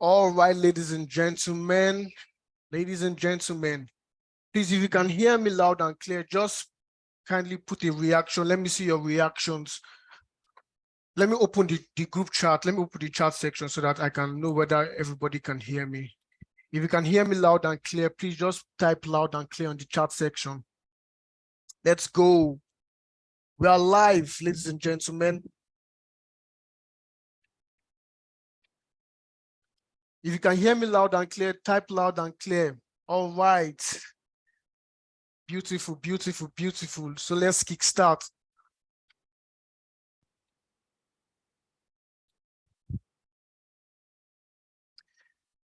All right, ladies and gentlemen, please, if you can hear me loud and clear, just kindly put a reaction. Let me see your reactions. Let me open the group chat. Let me open the chat section so that I can know whether everybody can hear me. If you can hear me loud and clear, please just type loud and clear on the chat section. Let's go. We are live, ladies and gentlemen. If you can hear me loud and clear, type loud and clear. All right. Beautiful, beautiful, beautiful. So let's kickstart.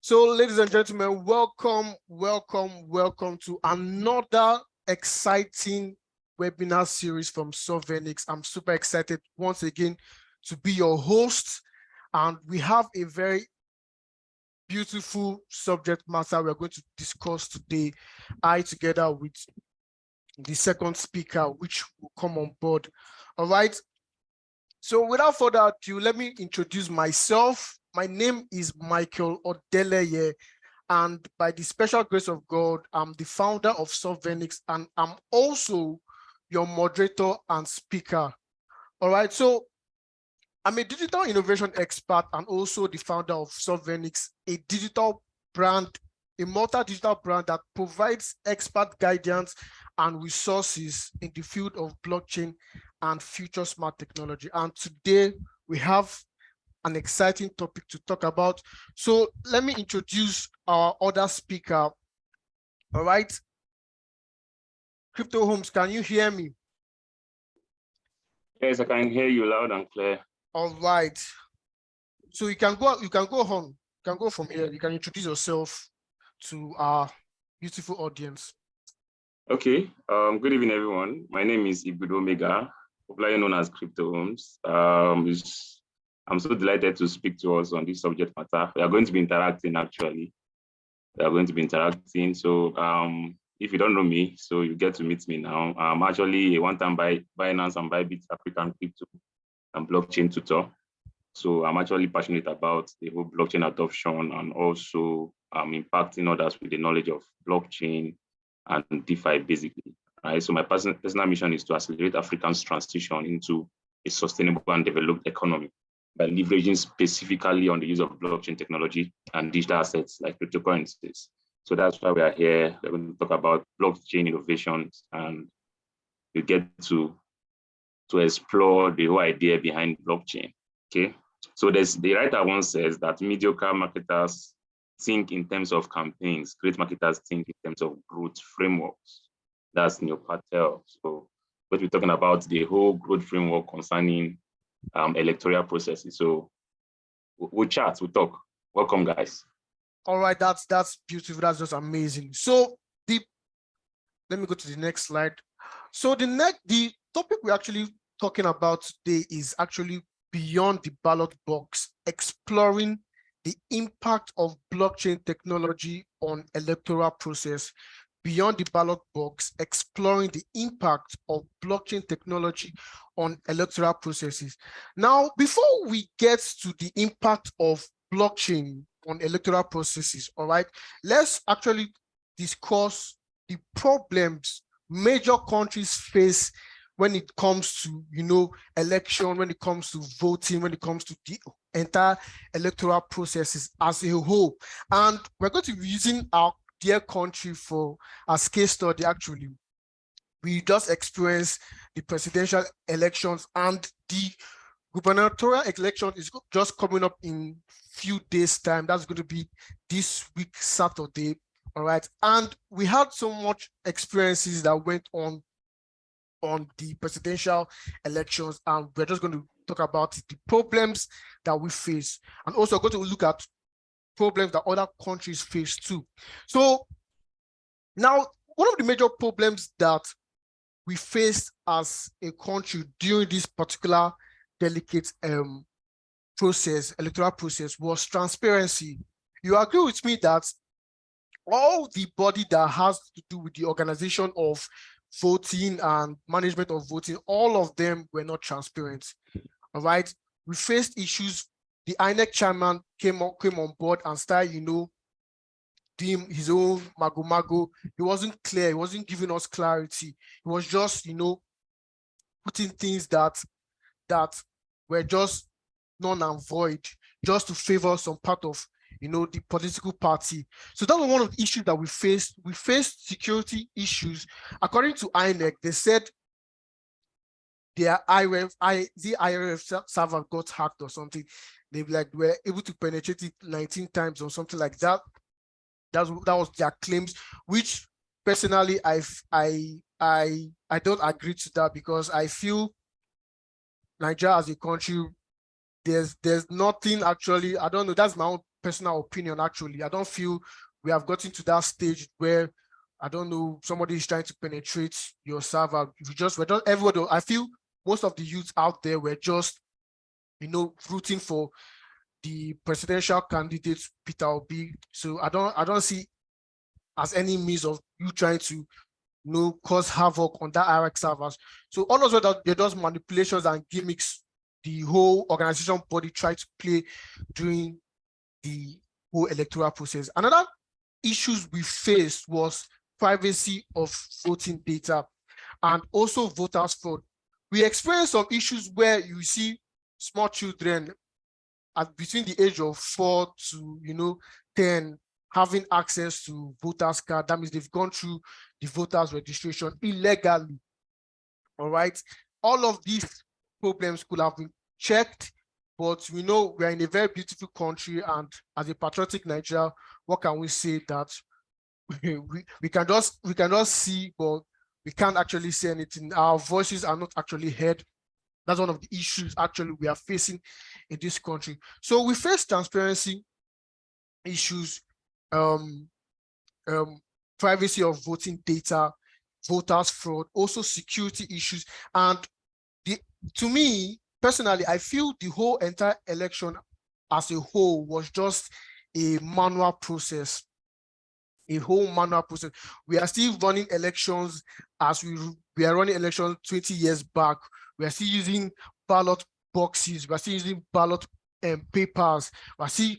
So, ladies and gentlemen, welcome to another exciting webinar series from Solvenix. I'm super excited once again to be your host, and we have a very beautiful subject matter we're going to discuss today. I, together with the second speaker, which will come on board. All right. So without further ado, let me introduce myself. My name is Michael Odeleye, and by the special grace of God, I'm the founder of Solvenix, and I'm also your moderator and speaker. All right. So I'm a digital innovation expert and also the founder of Solvenix, a digital brand, a multi-digital brand that provides expert guidance and resources in the field of blockchain and future smart technology. And today we have an exciting topic to talk about. So let me introduce our other speaker. All right. Crypto Homes, can you hear me? Yes, I can hear you loud and clear. All right. So you can go on, you can go from here. You can introduce yourself to our beautiful audience. Okay. Good evening, everyone. My name is Ibud Omega, popularly known as Crypto Homes. I'm so delighted to speak to us on this subject matter. We are going to be interacting, actually. We are going to be interacting. So if you don't know me, so you get to meet me now. I'm actually a one-time Binance and Bybit African crypto and blockchain tutor. So I'm actually passionate about the whole blockchain adoption and also impacting others with the knowledge of blockchain and DeFi, basically. Right. So my personal mission is to accelerate Africa's transition into a sustainable and developed economy by leveraging specifically on the use of blockchain technology and digital assets like cryptocurrencies. So that's why we are here. We're going to talk about blockchain innovations, and we get to explore the whole idea behind blockchain. Okay. So the writer once says that mediocre marketers think in terms of campaigns, great marketers think in terms of growth frameworks. That's Neil Patel. So what we're talking about, the whole growth framework concerning electoral processes. So we'll chat, we'll talk. Welcome, guys. All right, that's beautiful. That's just amazing. So let me go to the next slide. So the topic we're actually talking about today is actually beyond the ballot box, exploring the impact of blockchain technology on electoral process. Beyond the ballot box, exploring the impact of blockchain technology on electoral processes. Now, before we get to the impact of blockchain on electoral processes, all right, let's actually discuss the problems major countries face when it comes to, election, when it comes to voting, when it comes to the entire electoral processes as a whole. And we're going to be using our dear country as case study. Actually, we just experienced the presidential elections, and the gubernatorial election is just coming up in few days' time. That's going to be this week, Saturday. All right. And we had so much experiences that went on the presidential elections, and we're just going to talk about the problems that we face, and also going to look at problems that other countries face too. So now, one of the major problems that we faced as a country during this particular delicate electoral process, was transparency. You agree with me that all the body that has to do with the organization of voting and management of voting, all of them were not transparent. All right. We faced issues the INEC chairman came on board and started, doing his own mago. He wasn't clear. He wasn't giving us clarity. He was just, putting things that were just non and void, just to favor some part of, the political party. So that was one of the issues that we faced. We faced security issues. According to INEC, they said their IRF server got hacked or something. They were able to penetrate it 19 times or something like that. That was their claims, which personally I don't agree to that, because I feel Nigeria as a country, there's nothing actually. I don't know. That's my own personal opinion. Actually, I don't feel we have gotten to that stage where, I don't know, somebody is trying to penetrate your server. Everybody. I feel most of the youth out there were just, rooting for the presidential candidate Peter Obi. So I don't see as any means of you trying to, cause havoc on that IRX servers. So all of that, they're just manipulations and gimmicks the whole organization body tried to play during the whole electoral process. Another issues we faced was privacy of voting data and also voters fraud. We experienced some issues where you see small children between the age of 4 to 10 having access to voters card. That means they've gone through the voters registration illegally. All right. All of these problems could have been checked, but we know we're in a very beautiful country, and as a patriotic Nigeria, what can we say that we can just see, but we can't actually say anything. Our voices are not actually heard. That's one of the issues actually we are facing in this country. So we face transparency issues, privacy of voting data, voters fraud, also security issues. And to me, personally, I feel the whole entire election as a whole was just a manual process. A whole manual process. We are still running elections as we are running elections 20 years back. We are still using ballot boxes. We are still using ballot papers. We are still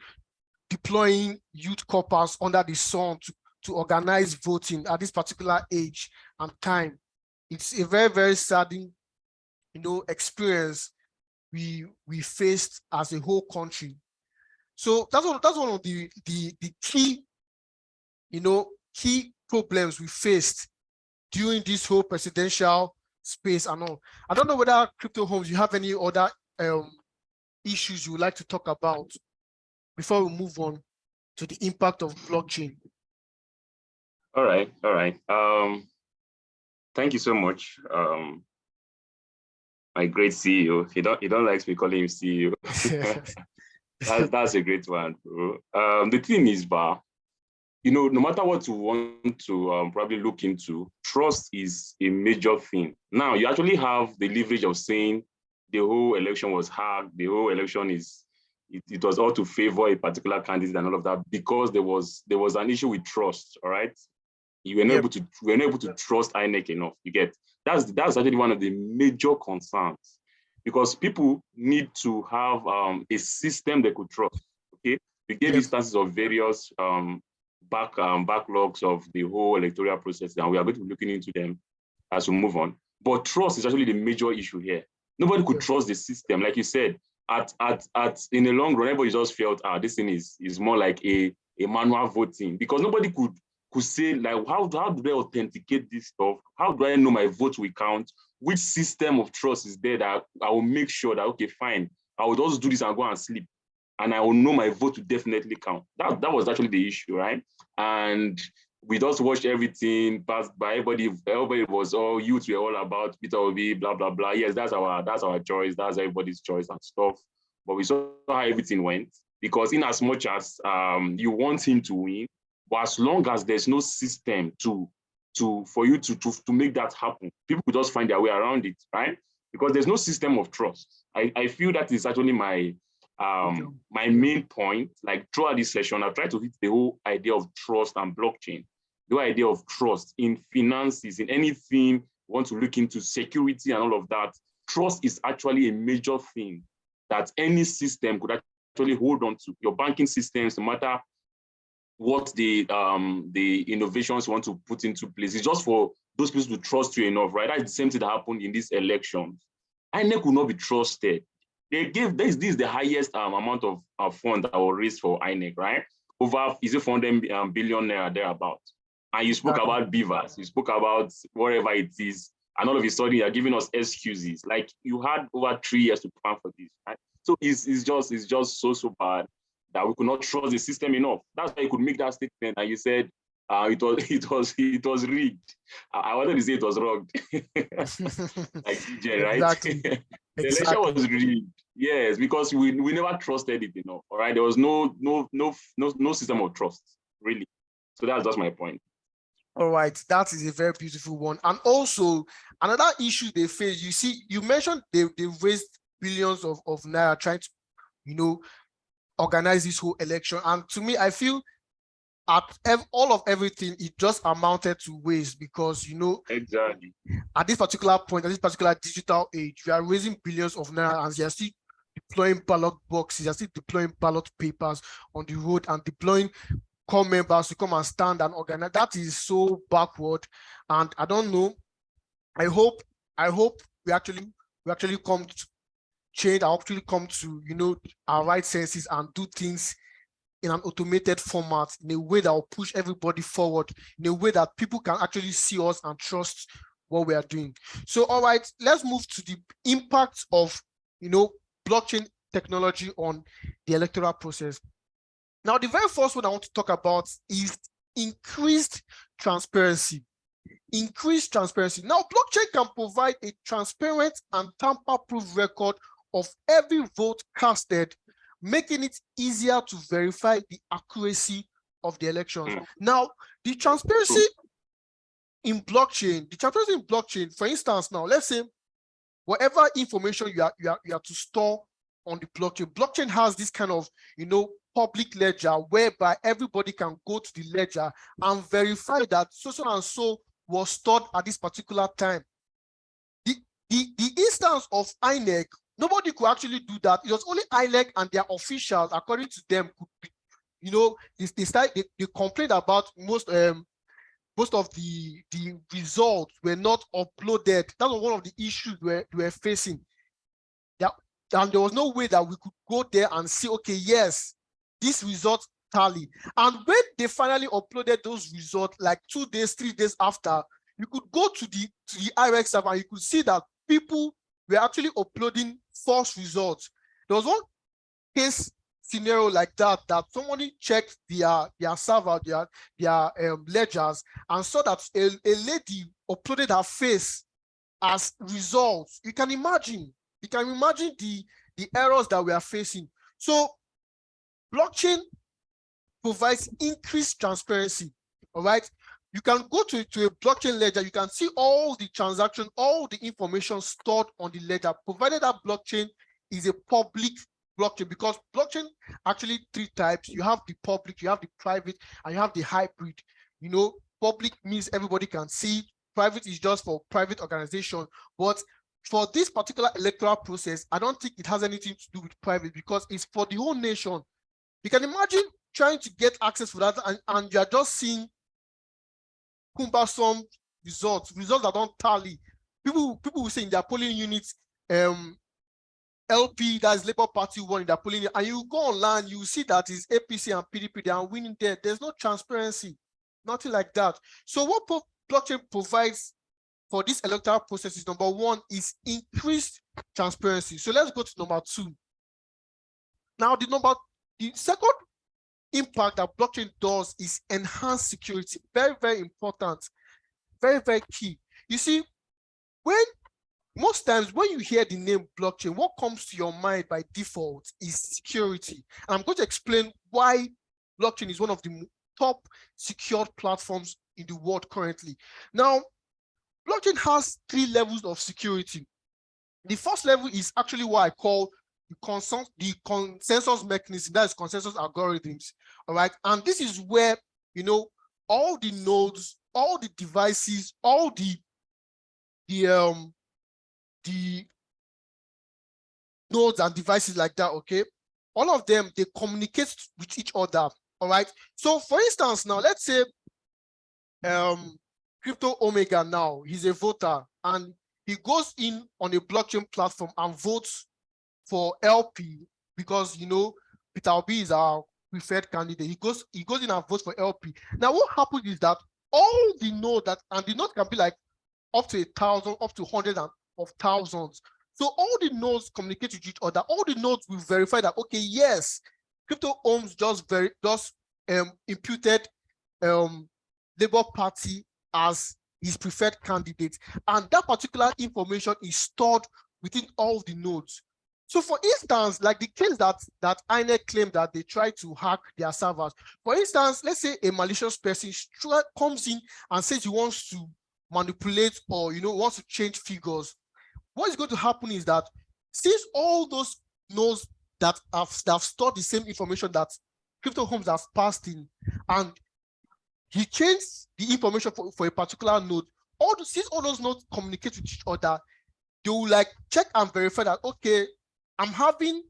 deploying youth corpers under the sun to organize voting at this particular age and time. It's a very, very saddening, experience we faced as a whole country. So that's one of the key, key problems we faced during this whole presidential space and all. I don't know whether Crypto Homes, you have any other issues you would like to talk about before we move on to the impact of blockchain. All right. Thank you so much. My great CEO. He don't like me calling him CEO. that's a great one, bro. The thing is, no matter what you want to probably look into, trust is a major thing. Now, you actually have the leverage of saying the whole election was hacked, the whole election it was all to favor a particular candidate and all of that, because there was an issue with trust, all right? We were not able to trust INEC enough. You get that's actually one of the major concerns, because people need to have a system they could trust. Okay, we gave instances of various backlogs of the whole electoral process, and we are going to be looking into them as we move on. But trust is actually the major issue here. Nobody could trust the system, like you said. In the long run, everybody just felt, this thing is more like a manual voting, because nobody could say, like, how do they authenticate this stuff? How do I know my vote will count? Which system of trust is there that I will make sure that, okay, fine, I will just do this and go and sleep, and I will know my vote will definitely count? That was actually the issue, right? And we just watched everything passed by. Everybody was all youth. We're all about Peter Obi, blah blah blah. Yes, that's our choice. That's everybody's choice and stuff. But we saw how everything went, because in as much as you want him to win, but as long as there's no system for you to make that happen, people will just find their way around it, right? Because there's no system of trust. I feel that is actually my main point. Like, throughout this session, I've tried to hit the whole idea of trust and blockchain, the whole idea of trust in finances, in anything you want to look into, security and all of that. Trust is actually a major thing that any system could actually hold on to. Your banking systems, no matter what the innovations you want to put into place, it's just for those people to trust you enough, right? That's the same thing that happened in these elections. INEC will not be trusted. They gave this is the highest amount of funds that were raised for INEC, right? Over, is it 400 billion naira thereabout? And you spoke about beavers, you spoke about whatever it is, and all of a sudden you're giving us excuses. Like, you had over 3 years to plan for this, right? So it's just so bad that we could not trust the system enough. That's why you could make that statement and you said it was rigged. I wanted to say it was wrong. Like DJ, right? Exactly. The election was rigged. Yes, because we never trusted it enough. All right. There was no system of trust, really. So that's just my point. All right, that is a very beautiful one. And also another issue they face, you see, you mentioned they raised billions of naira trying to, organize this whole election. And to me, I feel all of everything, it just amounted to waste because, exactly, at this particular point, at this particular digital age, we are raising billions of naira and you're still deploying ballot boxes, you're still deploying ballot papers on the road and deploying core members to come and stand and organize. That is so backward. And I don't know. I hope we actually come to change, I actually come to, our right senses and do things in an automated format, in a way that will push everybody forward, in a way that people can actually see us and trust what we are doing. So, all right, let's move to the impact of, blockchain technology on the electoral process. Now, the very first one I want to talk about is increased transparency. Increased transparency. Now, blockchain can provide a transparent and tamper-proof record of every vote casted, making it easier to verify the accuracy of the elections. Now, the transparency in blockchain, for instance, now let's say whatever information you are to store on the blockchain has this kind of public ledger whereby everybody can go to the ledger and verify that so and so was stored at this particular time. The instance of INEC, nobody could actually do that. It was only INEC and their officials, according to them, could be, they complained about most of the results were not uploaded. That was one of the issues we were facing. And there was no way that we could go there and see, okay, yes, this result tally. And when they finally uploaded those results, like 2 days, 3 days after, you could go to the IRX server and you could see that people were actually uploading false results. There was one case scenario like that somebody checked their server, their ledgers, and saw that a lady uploaded her face as results. You can imagine the errors that we are facing. So blockchain provides increased transparency. All right. You can go to a blockchain ledger, you can see all the transactions, all the information stored on the ledger, provided that blockchain is a public blockchain, because blockchain actually 3 types. You have the public, you have the private, and you have the hybrid. Public means everybody can see. Private is just for private organization. But for this particular electoral process, I don't think it has anything to do with private, because it's for the whole nation. You can imagine trying to get access for that, and you're just seeing cumbersome results that don't tally. People will say in their polling units, LP, that's Labour Party, won in their polling unit, and you go online, you see that is APC and PDP, they are winning there. There's no transparency, nothing like that. So what blockchain provides for this electoral process is, number 1, is increased transparency. So let's go to number 2. Now, the second impact that blockchain does is enhance security. Very, very important. Very, very key. You see, most times when you hear the name blockchain, what comes to your mind by default is security. And I'm going to explain why blockchain is one of the top secured platforms in the world currently. Now, blockchain has 3 levels of security. The first level is actually what I call the consensus mechanism, that is consensus algorithms. All right. And this is where, all the nodes, all the devices, all the nodes and devices like that, okay, all of them, they communicate with each other. All right. So for instance, now let's say Crypto Omega now, he's a voter and he goes in on a blockchain platform and votes for LP because, you know, Peter Obi is our preferred candidate. He goes in and votes for LP. Now, what happens is that all the nodes that, and the node can be like up to 1,000, up to hundreds of thousands. So all the nodes communicate with each other. All the nodes will verify that, okay, yes, Crypto Ohms just imputed Labour Party as his preferred candidate, and that particular information is stored within all the nodes. So for instance, like the case that INEC claimed that they tried to hack their servers. For instance, let's say a malicious person comes in and says he wants to manipulate or, you know, wants to change figures. What is going to happen is that since all those nodes that have stored the same information that Crypto Homes have passed in, and he changed the information for a particular node, since all those nodes communicate with each other, they will like check and verify that, okay, I'm having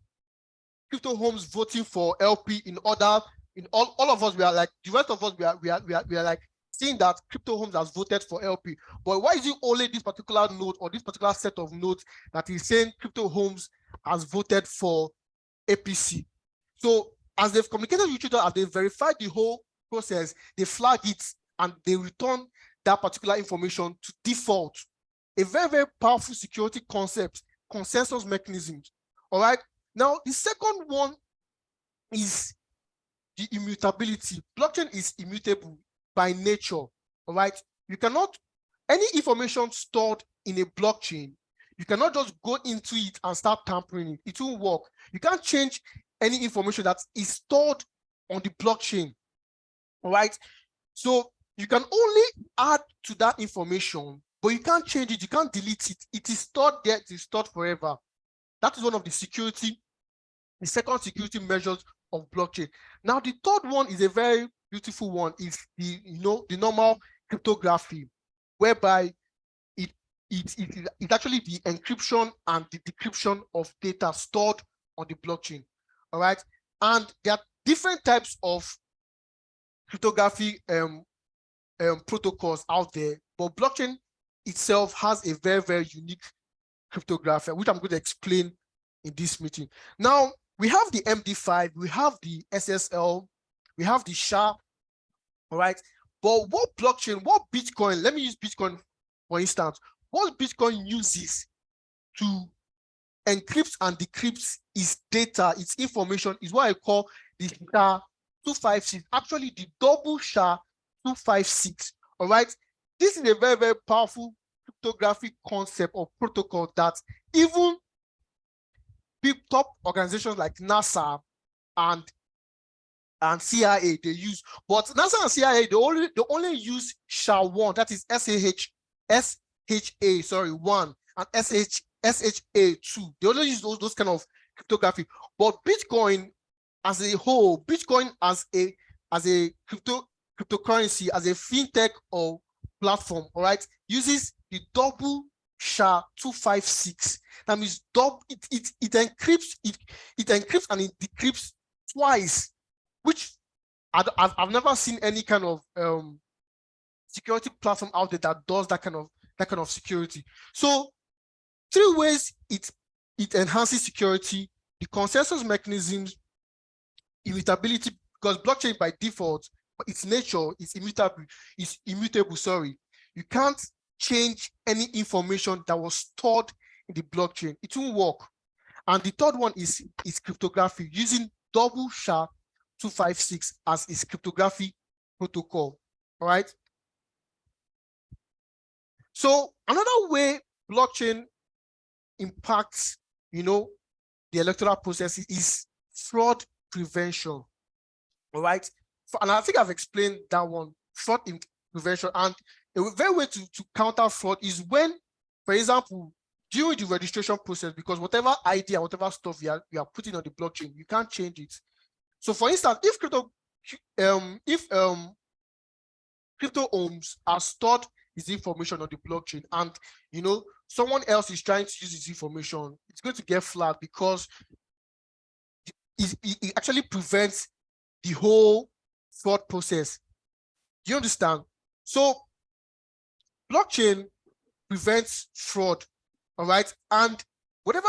Crypto Homes voting for LP in order, in all of us, we are like, the rest of us, we are like seeing that Crypto Homes has voted for LP. But why is it only this particular node or this particular set of nodes that is saying Crypto Homes has voted for APC? So as they've communicated with each other, as they verified the whole process, they flag it and they return that particular information to default. A very, very powerful security concept, consensus mechanisms. All right. Now, the second one is the immutability. Blockchain is immutable by nature. All right. You cannot, any information stored in a blockchain, you cannot just go into it and start tampering it. It won't work. You can't change any information that is stored on the blockchain. All right. So you can only add to that information, but you can't change it. You can't delete it. It is stored there. It is stored forever. That is one of the second security measures of blockchain. Now, the third one is a very beautiful one. Is the normal cryptography, whereby it's actually the encryption and the decryption of data stored on the blockchain. All right, and there are different types of cryptography protocols out there, but blockchain itself has a very, very unique cryptography, which I'm going to explain in this meeting. Now, we have the MD5, we have the SSL, we have the SHA, all right? But what Bitcoin, let me use Bitcoin for instance, what Bitcoin uses to encrypt and decrypt its data, its information, is what I call the SHA-256, actually the double SHA-256, all right? This is a very, very powerful cryptographic concept or protocol that even top organizations like NASA and CIA they use. But NASA and CIA, they only use SHA-1, that is SHA-1 and SHA-2. They only use those kind of cryptography. But Bitcoin as a whole, Bitcoin as a cryptocurrency, as a fintech or platform, all right, uses the double SHA-256. That means it encrypts and it decrypts twice, which I've never seen any kind of security platform out there that does that kind of security. So 3 ways it enhances security: the consensus mechanisms, immutability, because blockchain by default, its nature is immutable. Sorry, you can't change any information that was stored in the blockchain. It won't work. And the third one is cryptography, using double SHA-256 as its cryptography protocol. All right. So another way blockchain impacts, the electoral process is fraud prevention. All right. And I think I've explained that one, fraud prevention. And a very way to counter fraud is when, for example, during the registration process, because whatever idea, whatever stuff you are putting on the blockchain, you can't change it. So for instance, if crypto ohms are stored his information on the blockchain, and someone else is trying to use his information, it's going to get flagged because it actually prevents the whole fraud process. Do you understand? So blockchain prevents fraud, all right? And whatever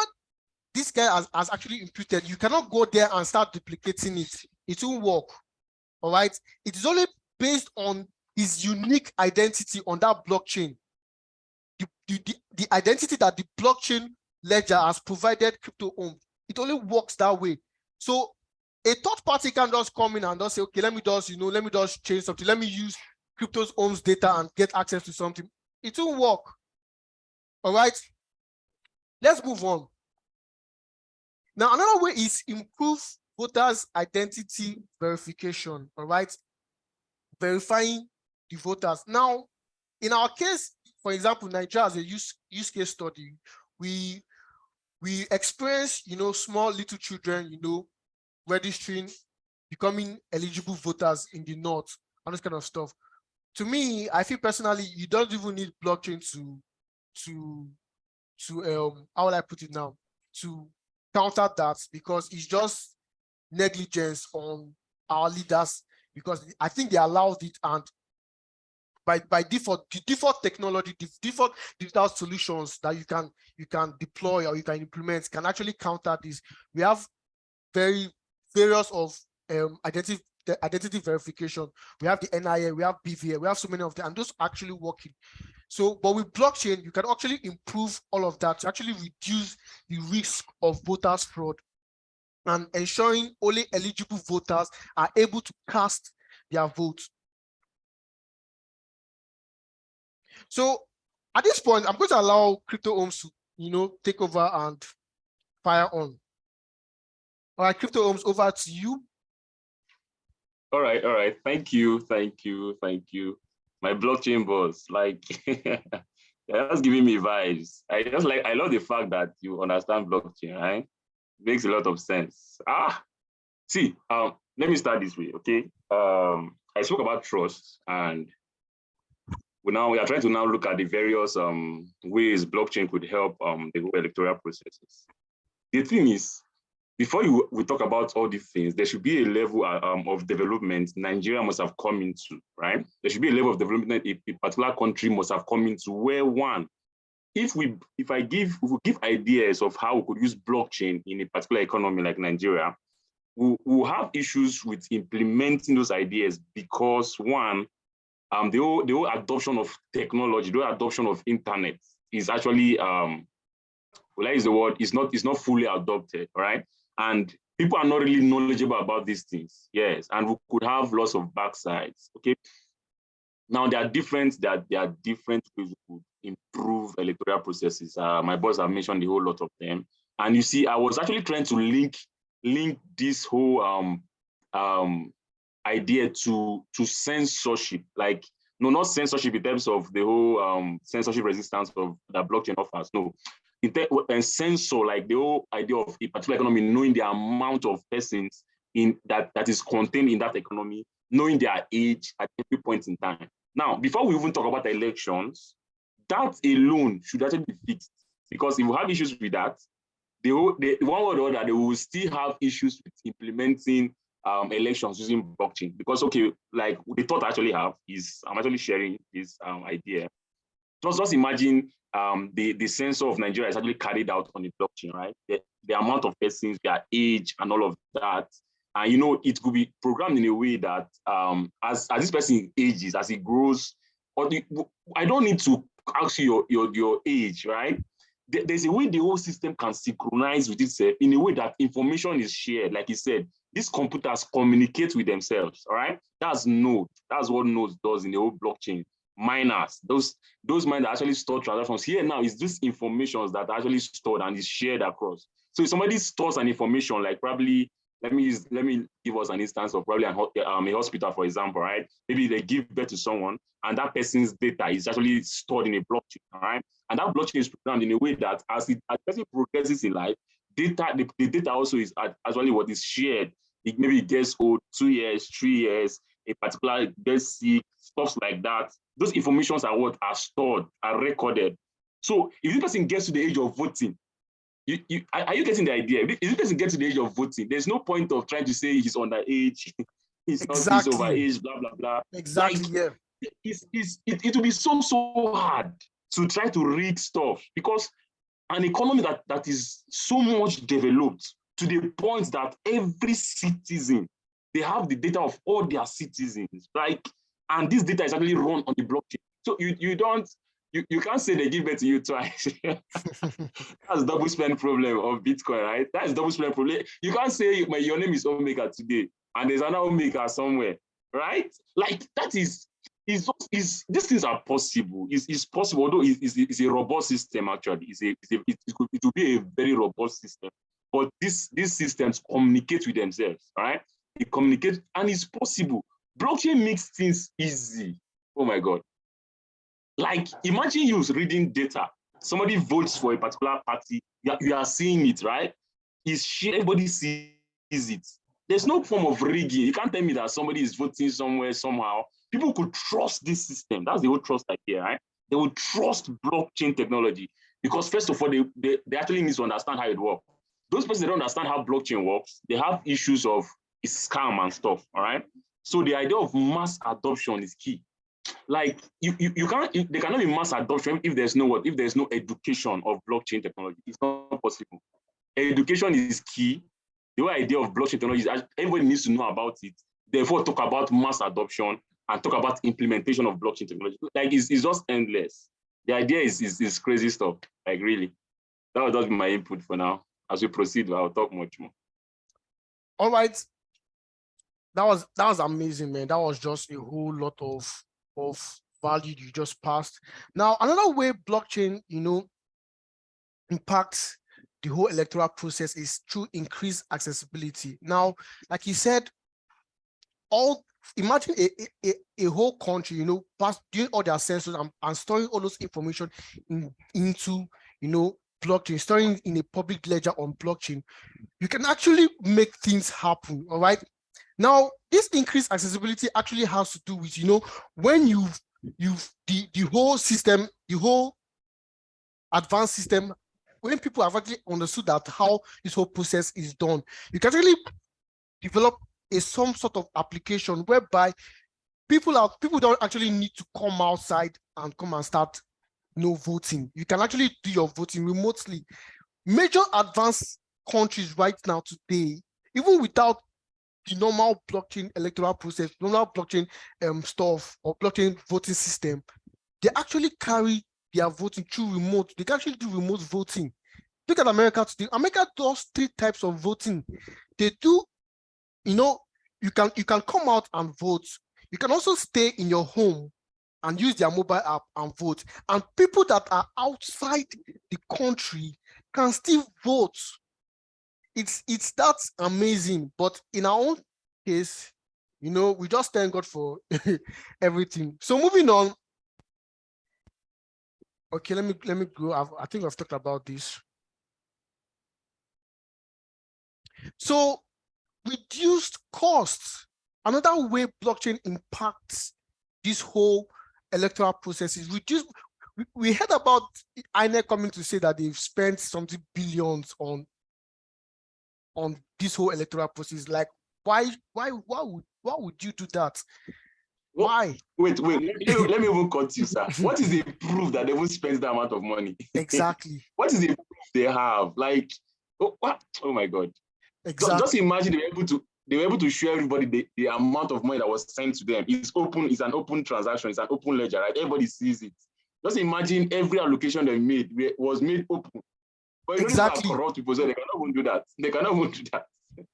this guy has actually imputed, you cannot go there and start duplicating it. It won't work, all right? It is only based on his unique identity on that blockchain. The identity that the blockchain ledger has provided crypto owned, it only works that way. So a third party can just come in and just say, okay, let me just change something. Let me use crypto's owns data and get access to something. It won't work. All right. Let's move on. Now, another way is improve voters' identity verification. All right. Verifying the voters. Now, in our case, for example, Nigeria as a use case study, we experience, small little children, registering, becoming eligible voters in the north, and this kind of stuff. To me, I feel personally, you don't even need blockchain to how will I put it now, to counter that, because it's just negligence on our leaders, because I think they allowed it, and by default, the default technology, the default digital solutions that you can deploy or you can implement can actually counter this. We have various of identity verification. We have the NIA, we have BVA, we have so many of them, and those are actually working. So, but with blockchain, you can actually improve all of that to actually reduce the risk of voters fraud and ensuring only eligible voters are able to cast their votes. So at this point, I'm going to allow Crypto Ohms to, take over and fire on. All right, Crypto Ohms, over to you. All right. Thank you. My blockchain boss, like, that's giving me vibes. I love the fact that you understand blockchain, right? Makes a lot of sense. See, let me start this way, okay? I spoke about trust, and we are trying to now look at the various ways blockchain could help the whole electoral processes. The thing is, before we talk about all these things, there should be a level of development Nigeria must have come into, right? There should be a level of development a particular country must have come into, where one, if we give ideas of how we could use blockchain in a particular economy like Nigeria, we'll have issues with implementing those ideas, because one, the whole adoption of technology, the whole adoption of internet is actually is the word, is not fully adopted, right? And people are not really knowledgeable about these things. Yes, and we could have lots of backsides. Okay. Now there are different ways we could improve electoral processes. My boss have mentioned a whole lot of them. And you see, I was actually trying to link this whole idea to censorship. Like, no, not censorship in terms of the whole censorship resistance of that blockchain offers. No, and censor, like the whole idea of a particular economy, knowing the amount of persons in that is contained in that economy, knowing their age at every point in time. Now, before we even talk about elections, that alone should actually be fixed, because if we have issues with that, one way or the other, they will still have issues with implementing elections using blockchain. Because, okay, like the thought I actually have is, I'm actually sharing this idea. Just imagine the censor of Nigeria is actually carried out on the blockchain, right? The amount of persons, their age, and all of that. And it could be programmed in a way that as this person ages, as he grows, I don't need to ask you your age, right? There's a way the whole system can synchronize with itself in a way that information is shared. Like you said, these computers communicate with themselves, all right? That's node. That's what nodes does in the whole blockchain. Miners, those miners actually store transactions. Here now is this information that are actually stored and is shared across. So if somebody stores an information, like probably, let me give us an instance of probably a hospital, for example, right? Maybe they give birth to someone, and that person's data is actually stored in a blockchain, all right? And that blockchain is programmed in a way that as the person progresses in life, the data also is actually what is shared. Maybe it gets old, 2 years, 3 years, a particular gets sick, stuff like that. Those informations are stored, are recorded. So if this person gets to the age of voting, are you getting the idea? If this person gets to the age of voting, there's no point of trying to say he's underage, he's Exactly. overage, blah, blah, blah. Exactly. Like, Yeah. it will be so hard to try to read stuff, because an economy that is so much developed to the point that every citizen, they have the data of all their citizens, like, and this data is actually run on the blockchain. So you can't say they give it to you twice. That's double spend problem of Bitcoin, right? That's double spend problem. You can't say your name is Omega today and there's another Omega somewhere, right? Like, that is these things are possible. It's possible, although it's a robust system. Actually, it will be a very robust system. But these systems communicate with themselves, right? They communicate, and it's possible. Blockchain makes things easy. Oh my God! Like, imagine you reading data. Somebody votes for a particular party. You are seeing it, right? It's shared. Everybody sees it. There's no form of rigging. You can't tell me that somebody is voting somewhere, somehow. People could trust this system. That's the whole trust idea, right? They would trust blockchain technology because, first of all, they actually need to understand how it works. Those persons that don't understand how blockchain works, they have issues of scam and stuff, all right? So the idea of mass adoption is key. Like, there cannot be mass adoption if there's no education of blockchain technology. It's not possible. Education is key. The whole idea of blockchain technology is everybody needs to know about it. Therefore, talk about mass adoption and talk about implementation of blockchain technology. Like, it's just endless. The idea is crazy stuff. Like, really. That would just be my input for now. As we proceed, I'll talk much more. All right. That was amazing, man. That was just a whole lot of value you just passed. Now, another way blockchain, impacts the whole electoral process is through increased accessibility. Now, like you said, imagine a whole country, doing all their sensors and storing all those information into, blockchain, storing in a public ledger on blockchain. You can actually make things happen. All right. Now, this increased accessibility actually has to do with, when the whole system, the whole advanced system, when people have actually understood that how this whole process is done, you can actually develop some sort of application whereby people don't actually need to come outside and come and start voting. You can actually do your voting remotely. Major advanced countries right now today, even without the normal blockchain electoral process, normal blockchain stuff or blockchain voting system, they actually carry their voting through remote. They can actually do remote voting. Look at America today. America does 3 types of voting. They do, you can come out and vote. You can also stay in your home and use their mobile app and vote. And people that are outside the country can still vote. It's that's amazing. But in our own case, we just thank God for everything. So moving on. Okay, let me go. I think I've talked about this. So reduced costs. Another way blockchain impacts this whole electoral process is reduced. We heard about INEC coming to say that they've spent something billions on this whole electoral process. Like, why would you do that? Why? Wait, let me even cut you, sir. What is the proof that they will spend that amount of money? Exactly. What is the proof they have? Like, what? Oh my God. Exactly. Just imagine they were able to show everybody the amount of money that was sent to them. It's an open transaction, it's an open ledger, right? Everybody sees it. Just imagine every allocation they made was made open. But exactly. Corrupt people, so they cannot even do that. They cannot even do that.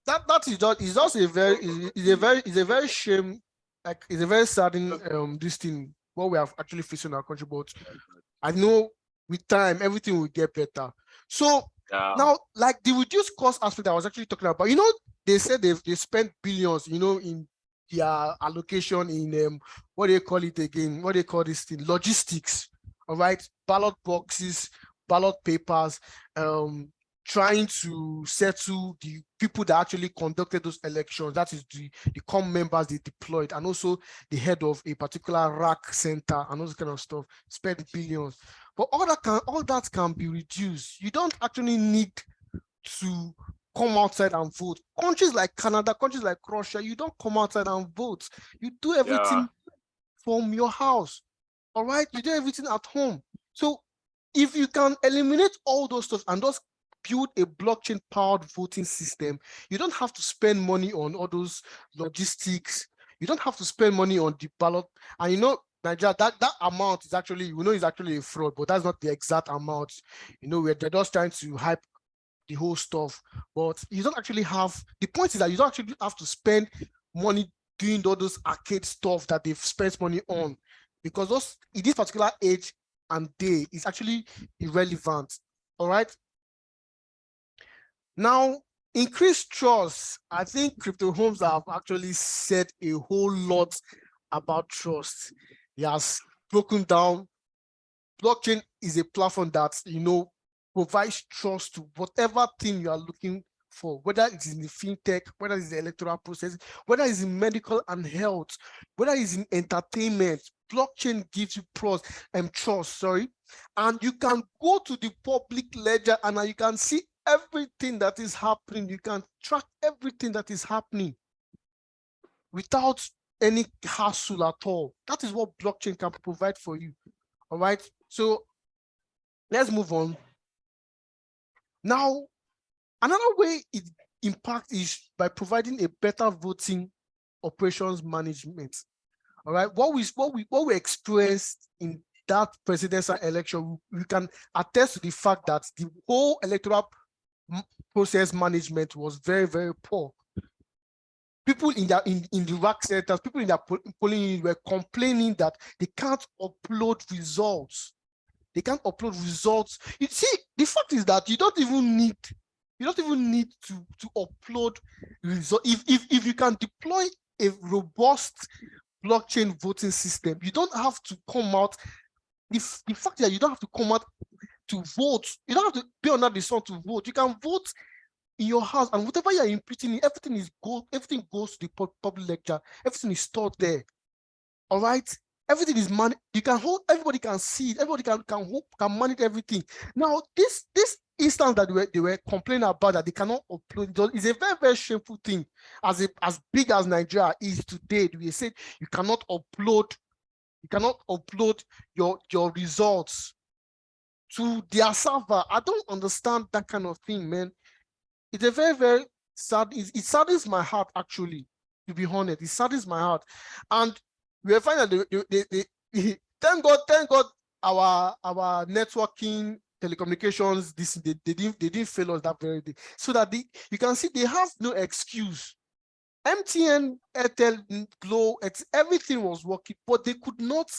That is just a very shame. Like, it's a very saddening this thing what we have actually facing in our country. But I know with time everything will get better. So now, like the reduced cost aspect I was actually talking about, they said they spent billions, in their allocation in what do they call it again? What do they call this thing? Logistics. All right, ballot boxes, ballot papers, trying to settle the people that actually conducted those elections. That is the COM members they deployed, and also the head of a particular rack center and all this kind of stuff, spent billions. But all that can be reduced. You don't actually need to come outside and vote. Countries like Canada, countries like Russia, you don't come outside and vote. You do everything from your house. All right, you do everything at home. So if you can eliminate all those stuff and just build a blockchain powered voting system, you don't have to spend money on all those logistics. You don't have to spend money on the ballot. And you know, Nigeria, that amount is actually, is actually a fraud, but that's not the exact amount. You know, they're just trying to hype the whole stuff, but you don't actually have, the point is that you don't actually have to spend money doing all those arcade stuff that they've spent money on, because those in this particular age and day is actually irrelevant. All right. Now, increased trust. I think Crypto Homes have actually said a whole lot about trust. He has broken down. Blockchain is a platform that, provides trust to whatever thing you are looking for, whether it's in the fintech, whether it's the electoral process, whether it's in medical and health, whether it's in entertainment. Blockchain gives you trust, and you can go to the public ledger and you can see everything that is happening. You can track everything that is happening without any hassle at all. That is what blockchain can provide for you. All right, so let's move on. Now, another way it impacts is by providing a better voting operations management. All right, what we experienced in that presidential election, we can attest to the fact that the whole electoral process management was very, very poor. People in the rack centers, people in the polling unit were complaining that they can't upload results. They can't upload results. You see, the fact is that you don't even need to upload results. If you can deploy a robust blockchain voting system, you don't have to come out. The fact that you don't have to come out to vote, you don't have to be under the sun to vote. You can vote in your house, and whatever you're inputting, everything goes to the public ledger. Everything is stored there. All right. Everything is managed. You can hold. Everybody can see it. Everybody can manage everything. Now, this instance that they were complaining about, that they cannot upload, is a very, very shameful thing. As big as Nigeria is today, we say you cannot upload your results to their server. I don't understand that kind of thing, man. It's a very, very sad. It saddens my heart, actually, to be honest. It saddens my heart. And we find that thank God our networking, telecommunications, they didn't fail us that very day. So that you can see they have no excuse. MTN, Airtel, Glow, everything was working, but they could not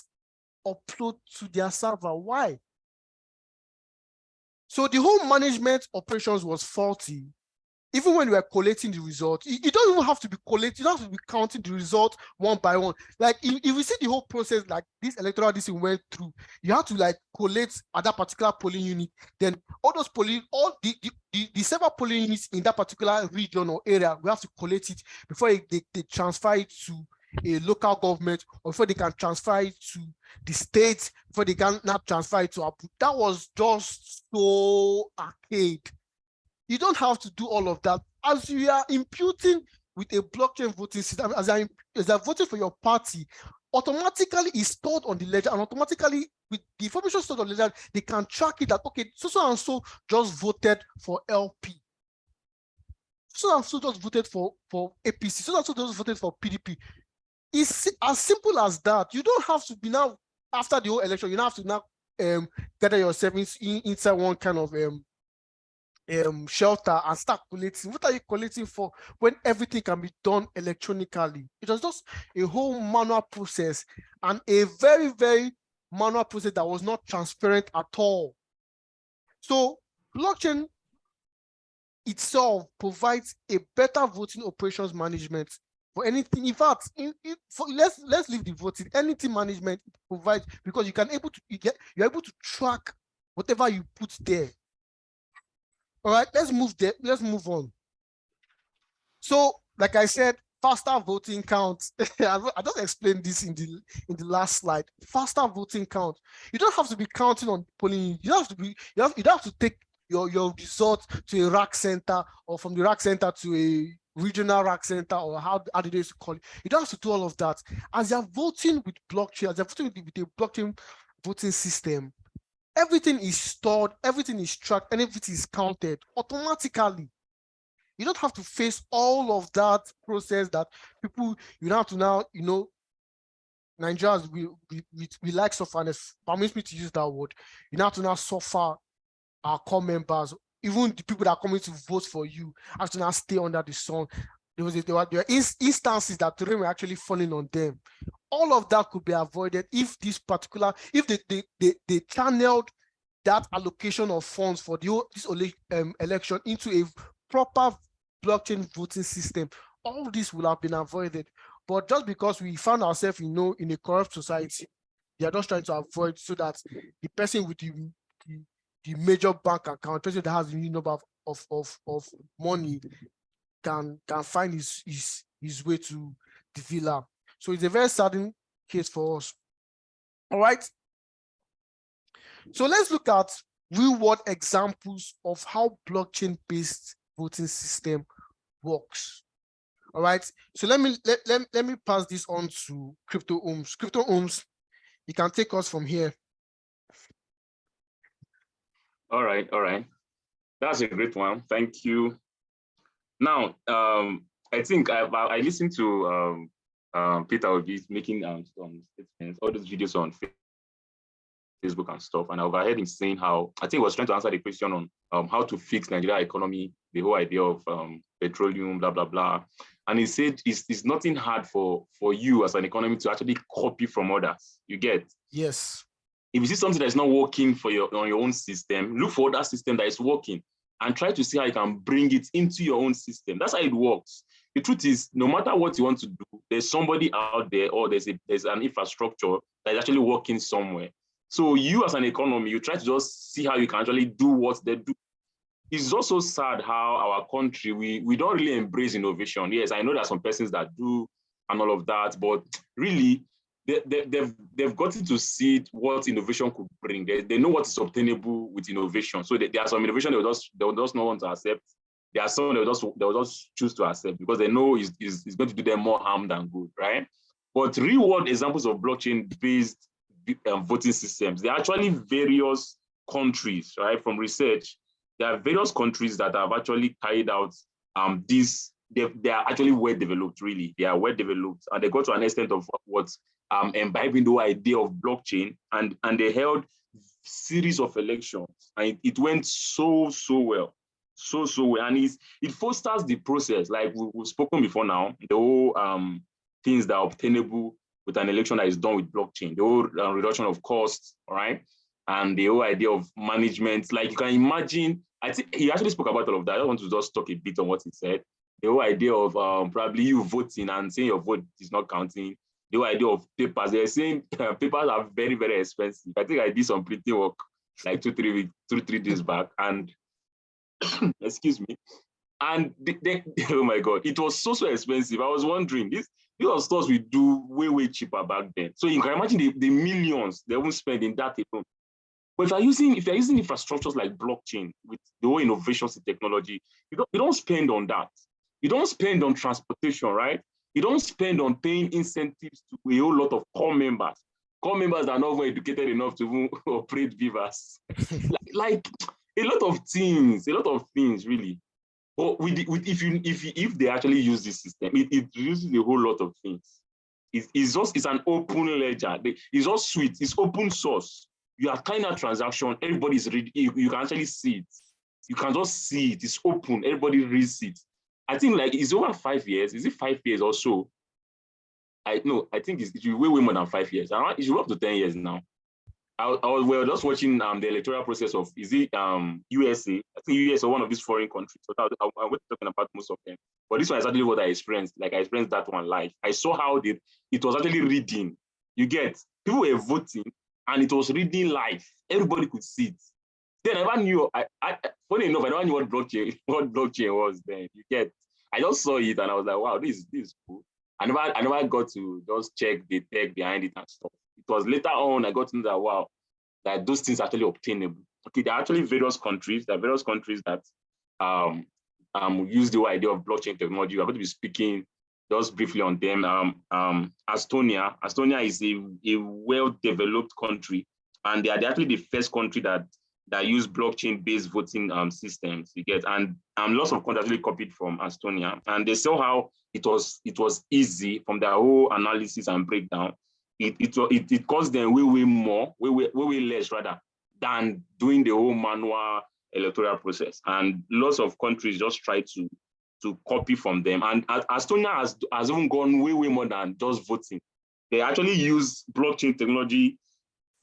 upload to their server. Why? So the whole management operations was faulty. Even when we are collating the results, you don't even have to be collating, you don't have to be counting the results one by one. Like if we see the whole process, like this electoral thing went through, you have to like collate at that particular polling unit. Then all those the several polling units in that particular region or area, we have to collate it before they transfer it to a local government, or before they can transfer it to the state, before they can not transfer it to Abu. That was just so archaic. You don't have to do all of that. As you are imputing with a blockchain voting system, as you're voting for your party, automatically is stored on the ledger, and automatically with the information stored on the ledger, they can track it that, okay, so and so just voted for LP. So and so just voted for APC. So and so just voted for PDP. It's as simple as that. You don't have to be now, after the whole election, you don't have to now gather yourself inside one kind of shelter and start collating. What are you collating for when everything can be done electronically? It was just a whole manual process, and a very, very manual process that was not transparent at all. So blockchain itself provides a better voting operations management for anything. In fact, let's leave the voting, anything management provides, because you're able to track whatever you put there. All right, let's move on. So, like I said, faster voting count. I just explained this in the last slide. Faster voting count. You don't have to be counting on polling. You don't have to be. You don't have to take your results to a rack center, or from the rack center to a regional rack center, or how do they call it? You don't have to do all of that. As you're voting with blockchain, as you're voting with a blockchain voting system, everything is stored, everything is tracked, and everything is counted automatically. You don't have to face all of that process that people, you don't have to now, Nigerians, we like sufferness. Permit me to use that word. You don't have to now suffer our core members, even the people that are coming to vote for you, have to now stay under the sun. There were instances that rain were actually falling on them. All of that could be avoided if they channeled that allocation of funds for this election into a proper blockchain voting system. All this will have been avoided. But just because we found ourselves, in a corrupt society, they are just trying to avoid, so that the person with the major bank account, person that has the number of money, can find his way to the villa. So it's a very saddening case for us. All right. So let's look at real world examples of how blockchain-based voting system works. All right. So let me pass this on to Crypto Ohms. Crypto Ohms, you can take us from here. All right. That's a great one. Thank you. Now, I think I listened to Peter Obi making some statements, all those videos on Facebook and stuff, and I overheard him saying how, I think he was trying to answer the question on how to fix Nigeria economy, the whole idea of petroleum, blah, blah, blah. And he said it's nothing hard for you as an economy to actually copy from others. You get? Yes. If you see something that is not working on your own system, look for that system that is working and try to see how you can bring it into your own system. That's how it works. The truth is, no matter what you want to do, there's somebody out there, or there's an infrastructure that is actually working somewhere. So you as an economy, you try to just see how you can actually do what they do. It's also sad how our country, we don't really embrace innovation. Yes, I know there are some persons that do and all of that, but really, they've gotten to see what innovation could bring. They know what is obtainable with innovation. So there are some innovation they will just not want to accept. There are some they will just choose to accept because they know it's going to do them more harm than good, right? But real world examples of blockchain-based voting systems, there are actually various countries, right? From research, there are various countries that have actually carried out these. They are actually well developed, really. They are well developed, and they got to an extent of what imbibing the idea of blockchain, and they held series of elections, and it went so well, so well, and it fosters the process, like we've spoken before now, the whole things that are obtainable with an election that is done with blockchain, the whole reduction of costs, all right, and the whole idea of management. Like you can imagine, I think he actually spoke about all of that. I don't want to just talk a bit on what he said. The whole idea of probably you voting and saying your vote is not counting. The whole idea of papers. They're saying papers are very, very expensive. I think I did some printing work like 2-3 days back, and excuse me. And oh my God, it was so expensive. I was wondering, these are stores we do way cheaper back then. So you can imagine the millions they won't spend in that alone. But if you're using infrastructures like blockchain with the whole innovations in technology, you don't spend on that. You don't spend on transportation, right? You don't spend on paying incentives to a whole lot of core members that are not even educated enough to even operate beavers. like a lot of things, really. But if they actually use this system, it reduces a whole lot of things. It's an open ledger. It's all sweet. It's open source. You are kind of transaction. Everybody's reading. You can actually see it. You can just see it. It's open. Everybody reads it. I think like it's over 5 years. Is it 5 years or so? I think it should be way more than 5 years. It should be up to 10 years now. We were just watching the electoral process of, is it USA? I think USA or one of these foreign countries. So I'm talking about most of them. But this one is actually what I experienced. Like I experienced that one live. I saw how it was actually reading. You get, people were voting and it was reading live. Everybody could see it. Then I never knew. Funny enough, I never knew what blockchain was. Then you get. I just saw it and I was like, wow, this is cool. I never got to just check the tech behind it and stuff. It was later on I got to know that wow, that those things are actually obtainable. Okay, there are actually various countries. There are various countries that use the whole idea of blockchain technology. We're going to be speaking just briefly on them. Estonia is a well-developed country, and they are actually the first country that use blockchain-based voting systems. You get, and lots of countries actually copied from Estonia, and they saw how it was easy from their whole analysis and breakdown. It cost them way less rather than doing the whole manual electoral process. And lots of countries just try to copy from them. And Estonia has even gone way more than just voting. They actually use blockchain technology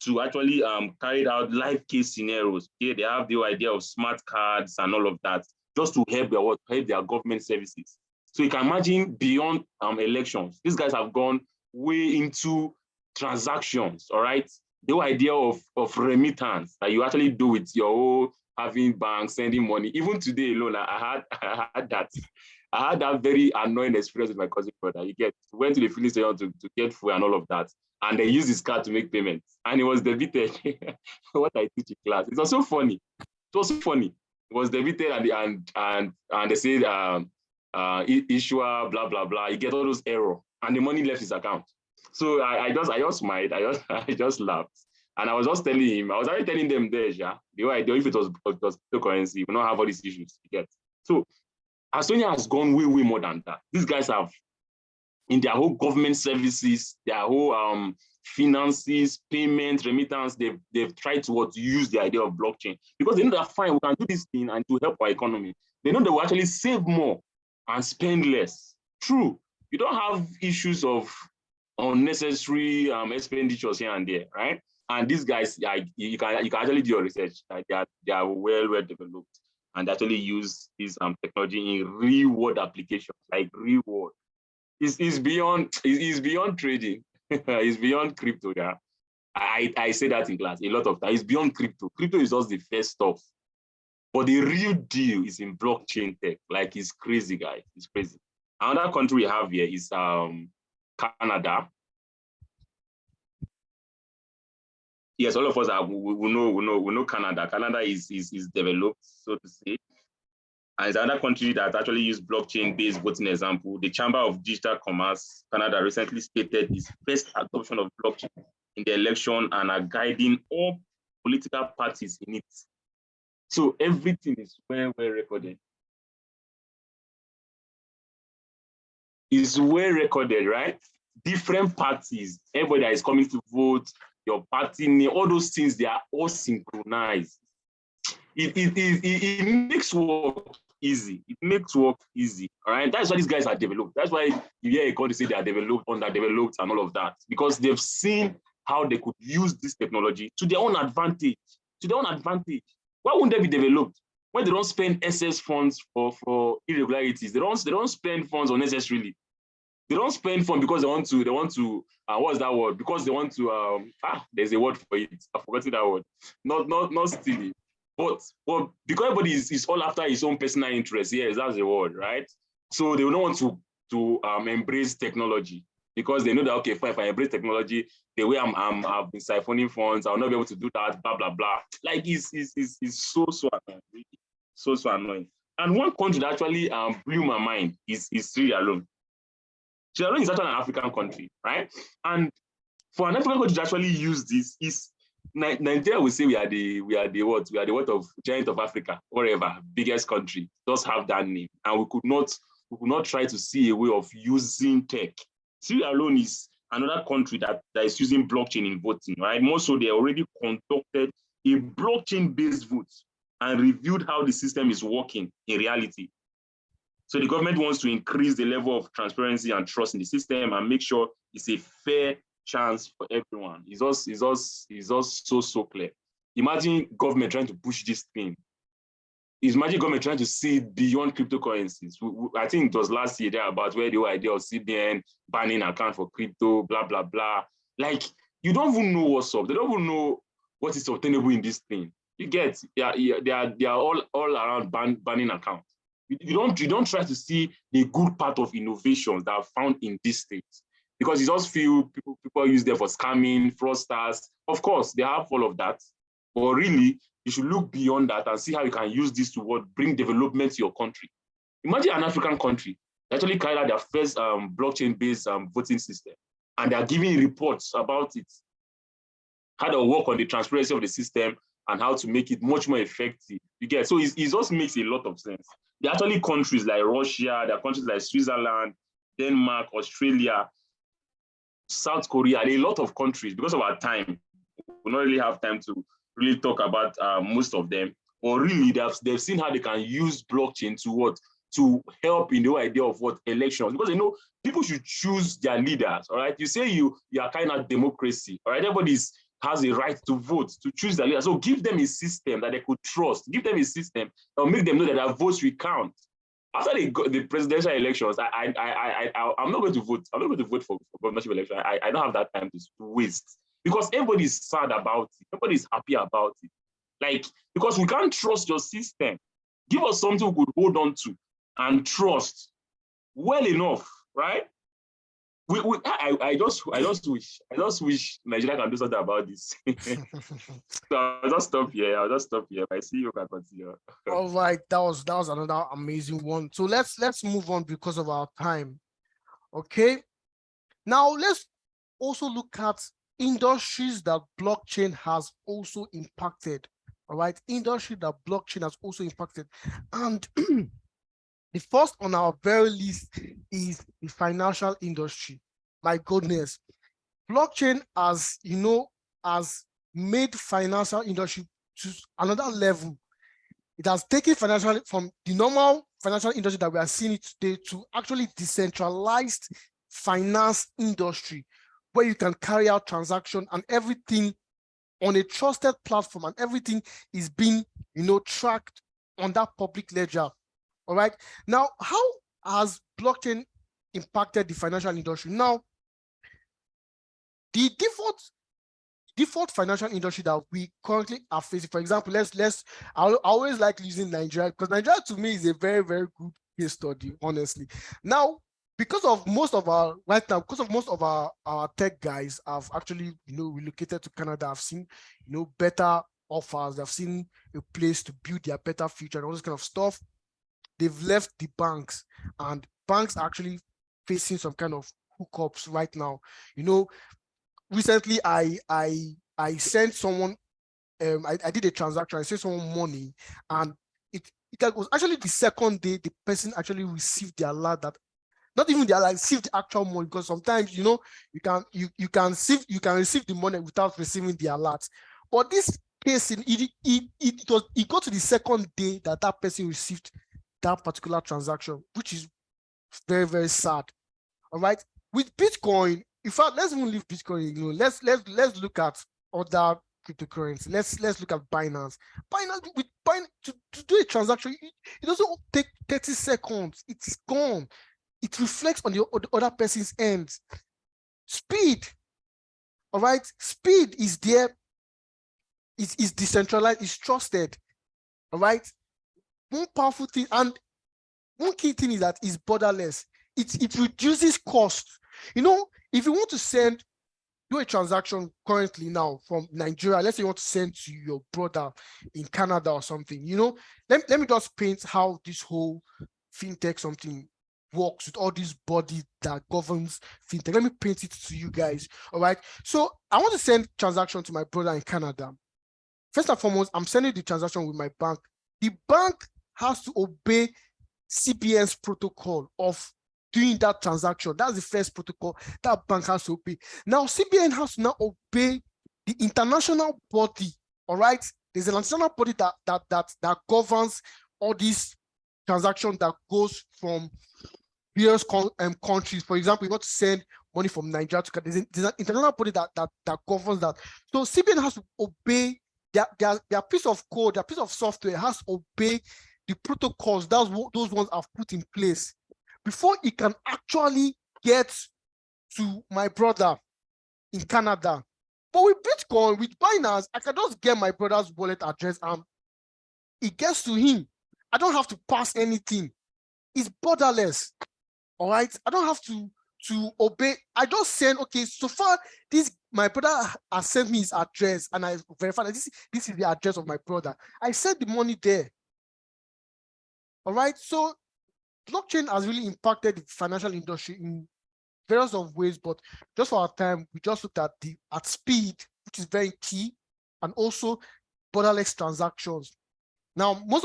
to actually carry out live case scenarios. Okay? They have the idea of smart cards and all of that, just to help their government services. So you can imagine beyond elections, these guys have gone way into transactions, all right? The whole idea of remittance that you actually do with your whole having banks, sending money. Even today alone, I had that very annoying experience with my cousin brother. He went to the filling station to get food and all of that. And they used his card to make payments. And he was debited. What I teach in class. It was so funny. It was so funny. It was debited and they said issuer, blah, blah, blah. You get all those error. And the money left his account. So I just smiled. I just laughed. And I was just telling him, I was already telling them there, yeah, the way if it was cryptocurrency, we don't have all these issues. You get. So Estonia has gone way more than that. These guys have, in their whole government services, their whole finances, payment, remittance, they've tried to use the idea of blockchain because they know that fine, we can do this thing and to help our economy. They know they will actually save more and spend less. True, you don't have issues of unnecessary expenditures here and there, right? And these guys, you can actually do your research. They are well developed and actually use this technology in real world applications, like real world. It's beyond trading. It's beyond crypto. Yeah, I say that in class a lot of times. It's beyond crypto. Crypto is just the first stuff, but the real deal is in blockchain tech. Like it's crazy, guys. It's crazy. Another country we have here is Canada. Yes, all of us we know Canada. Canada is developed, so to say. And it's another country that actually used blockchain-based voting example. The Chamber of Digital Commerce, Canada, recently stated its first adoption of blockchain in the election and are guiding all political parties in it. So everything is well recorded. It's well recorded, right? Different parties, everybody that is coming to vote, your party name, all those things, they are all synchronized. It makes work easy. It makes work easy. All right. That's why these guys are developed. That's why you hear a country say they are developed, underdeveloped, and all of that. Because they've seen how they could use this technology to their own advantage. To their own advantage. Why wouldn't they be developed? When they don't spend excess funds for irregularities, they don't spend funds unnecessarily. They don't spend funds because they want to what's that word? Because they want to there's a word for it. I've forgotten that word. Not stealing. But because everybody is all after his own personal interest, yes, that's the word, right? So they don't want to embrace technology because they know that, okay, fine, if I embrace technology, the way I've been siphoning funds, I'll not be able to do that, blah, blah, blah. Like it's so annoying, really. So annoying. And one country that actually blew my mind is Sierra Leone. Sierra Leone is actually an African country, right? And for an African country to actually use this is Nigeria will say we are the what of giant of Africa, whatever, biggest country, just have that name. And we could not try to see a way of using tech. Sierra Leone is another country that is using blockchain in voting, right? More so, they already conducted a blockchain-based vote and reviewed how the system is working in reality. So the government wants to increase the level of transparency and trust in the system and make sure it's a fair chance for everyone. It's just so clear. Imagine government trying to push this thing. Imagine government trying to see beyond cryptocurrencies. I think it was last year there about where the whole idea of CBN banning account for crypto, blah, blah, blah. Like, you don't even know what's up. They don't even know what is obtainable in this thing. You get, yeah, they are all around banning accounts. You don't try to see the good part of innovations that are found in this state, because you just feel people use them for scamming, fraudsters. Of course, they have all of that, but really, you should look beyond that and see how you can use this to bring development to your country. Imagine an African country that actually carried out their first blockchain-based voting system, and they are giving reports about it, how to work on the transparency of the system and how to make it much more effective. You get, so it just makes a lot of sense. There are actually countries like Russia, there are countries like Switzerland, Denmark, Australia, South Korea, and a lot of countries. Because of our time, we don't really have time to really talk about most of them. But really, they've seen how they can use blockchain to help in the idea of elections. Because people should choose their leaders. All right, you say you are kind of democracy. All right, everybody has a right to vote, to choose their leader. So give them a system that they could trust. Give them a system that will make them know that their votes will count. After the presidential elections, I'm not going to vote. I'm not going to vote for governorship election. I don't have that time to waste, because everybody is sad about it. Everybody is happy about it. Like, because we can't trust your system. Give us something we could hold on to and trust well enough, right? I just wish Nigeria can do something about this. So I'll just stop here. I see you can continue. All right, that was another amazing one. So let's move on because of our time. Okay. Now let's also look at industries that blockchain has also impacted. All right, industry that blockchain has also impacted, and the first on our very list is the financial industry. My goodness, blockchain has made financial industry to another level. It has taken financial from the normal financial industry that we are seeing it today to actually decentralized finance industry, where you can carry out transaction and everything on a trusted platform, and everything is being tracked on that public ledger. All right. Now, how has blockchain impacted the financial industry? Now, the default financial industry that we currently are facing, for example, I always like using Nigeria, because Nigeria to me is a very, very good case study, honestly. Now, because of most of our tech guys have actually relocated to Canada, I've seen better offers, they've seen a place to build their better future and all this kind of stuff. They've left the banks, and banks are actually facing some kind of hookups right now. Recently I sent someone, I did a transaction, I sent someone money, and it was actually the second day the person actually received the alert that, not even the alert, received the actual money, because sometimes you can receive the money without receiving the alert. But this case, it got to the second day that person received that particular transaction, which is very, very sad. All right, with Bitcoin, in fact, let's even leave Bitcoin alone. Let's look at other cryptocurrency. Let's look at Binance. With Binance, to do a transaction, it doesn't take 30 seconds. It's gone. It reflects on the other person's end. Speed. All right, speed is there. It's decentralized. It's trusted. All right. One powerful thing, and one key thing, is that it's borderless. It reduces cost. If you want to do a transaction currently now from Nigeria, let's say you want to send to your brother in Canada or something, let me just paint how this whole fintech something works with all this body that governs fintech. Let me paint it to you guys. All right. So I want to send transaction to my brother in Canada. First and foremost, I'm sending the transaction with my bank. The bank has to obey CBN's protocol of doing that transaction. That's the first protocol that bank has to obey. Now, CBN has to now obey the international body. All right, there's an international body that governs all these transactions that goes from various countries. For example, you want to send money from Nigeria to Canada. There's an international body that governs that. So CBN has to obey their piece of code, their piece of software has to obey the protocols those ones have put in place before it can actually get to my brother in Canada. But with Bitcoin, with Binance, I can just get my brother's wallet address and it gets to him. I don't have to pass anything. It's borderless. All right. I don't have to obey. I just send, okay, so far this my brother has sent me his address and I verify that this is the address of my brother. I send the money there. All right. So blockchain has really impacted the financial industry in various of ways, but just for our time, we just looked at speed, which is very key, and also borderless transactions. Now, most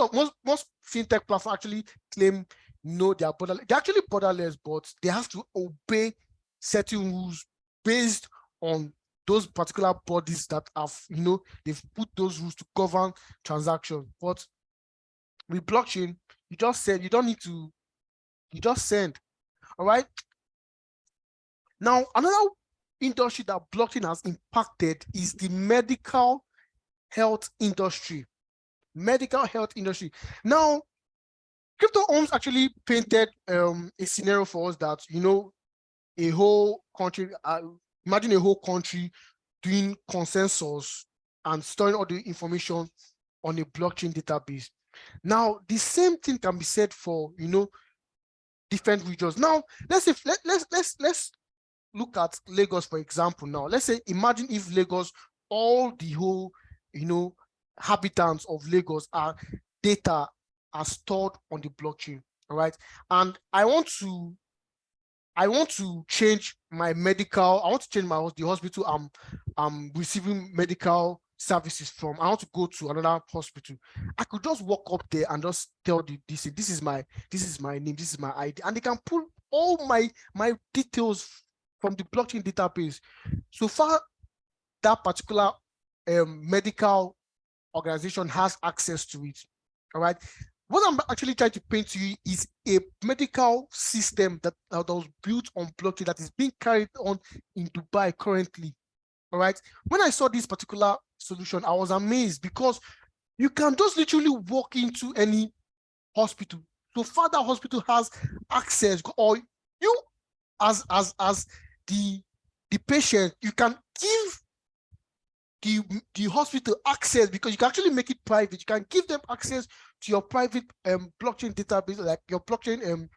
fintech platforms actually claim no, they are borderless. They're actually borderless, but they have to obey certain rules based on those particular bodies that have, they've put those rules to govern transactions. But with blockchain, you just said you don't need to, you just send. All right. Now, another industry that blockchain has impacted is the medical health industry. Medical health industry. Now, Crypto Ohms actually painted a scenario for us that, a whole country, imagine a whole country doing consensus and storing all the information on a blockchain database. Now, the same thing can be said for, different regions. Now, let's look at Lagos, for example. Now, let's say, imagine if Lagos, all the whole, habitants of Lagos are data are stored on the blockchain. All right. And I want to change my medical, I want to change the hospital I'm receiving medical services from. I want to go to another hospital. I could just walk up there and just tell the DC, this is my name, this is my ID, and they can pull all my details from the blockchain database. So far, that particular medical organization has access to it. All right. What I'm actually trying to paint to you is a medical system that was built on blockchain that is being carried on in Dubai currently. All right. When I saw this particular solution, I was amazed because you can just literally walk into any hospital. So far, that hospital has access, or you as the patient, you can give the hospital access, because you can actually make it private. You can give them access to your private blockchain database, like your blockchain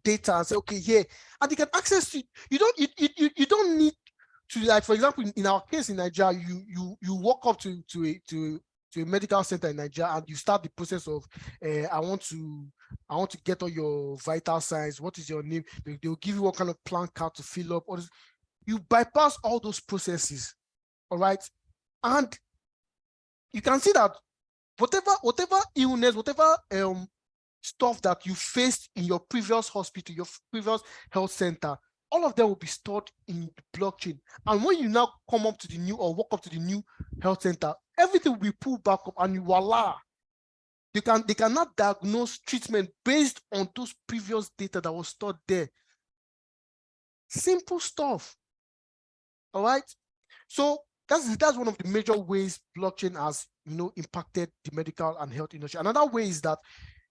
data, and say, okay, here, and they can access to you. Don't need to, like, for example, in our case in Nigeria, you walk up to a medical center in Nigeria and you start the process of I want to get all your vital signs. What is your name? They'll give you what kind of plan card to fill up. You bypass all those processes. All right. And you can see that whatever illness, whatever stuff that you faced in your previous hospital, your previous health center, all of them will be stored in the blockchain. And when you now come up to the new, or walk up to the new health center, everything will be pulled back up, and voila, they cannot diagnose treatment based on those previous data that was stored there. Simple stuff. All right. So that's one of the major ways blockchain has impacted the medical and health industry. Another way is that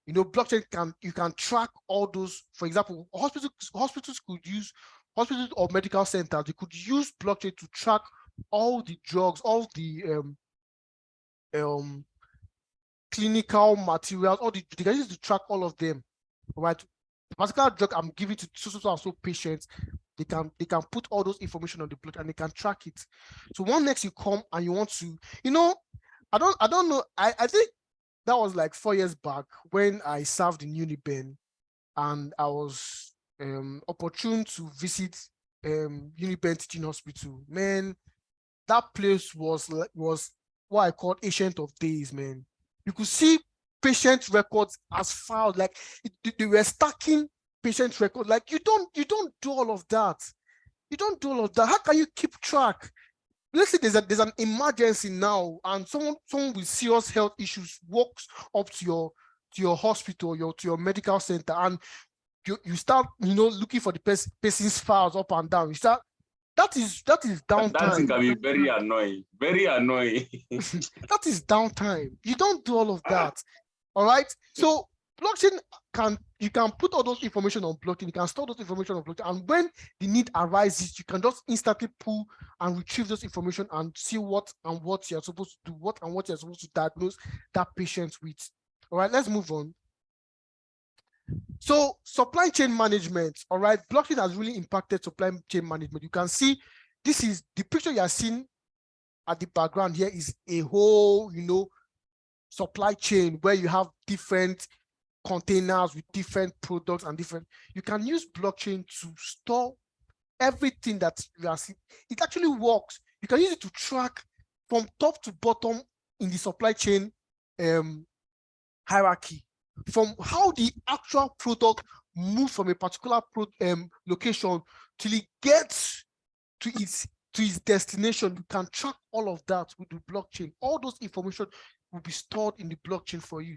blockchain can track all those. For example, hospitals or medical centers, they could use blockchain to track all the drugs, all the clinical materials, they can use to track all of them. Right? The particular drug I'm giving to so patients, they can put all those information on the blockchain and they can track it. So when next you come and you want to, I don't know. I think that was like 4 years back when I served in Uniben, and I was opportune to visit Uniben Teaching Hospital. Man, that place was what I call ancient of days, man. You could see patient records as files, like they were stacking patient records. Like you don't do all of that. You don't do all of that. How can you keep track? Let's say there's an emergency now, and someone with serious health issues walks up to your hospital, to your medical center, and you start looking for the person's files up and down. You start. That is downtime. That thing can be very annoying. Very annoying. That is downtime. You don't do all of that. All right. So blockchain you can put all those information on blockchain, you can store those information on blockchain, and when the need arises, you can just instantly pull and retrieve those information and see what you're supposed to do, what you're supposed to diagnose that patient with. All right, let's move on. So supply chain management, all right, blockchain has really impacted supply chain management. You can see this is the picture you are seeing at the background here is a whole, supply chain where you have different containers with different products and different. You can use blockchain to store everything that you are seeing. It actually works. You can use it to track from top to bottom in the supply chain hierarchy, from how the actual product moves from a particular location till it gets to its destination. You can track all of that with the blockchain. All those information will be stored in the blockchain for you.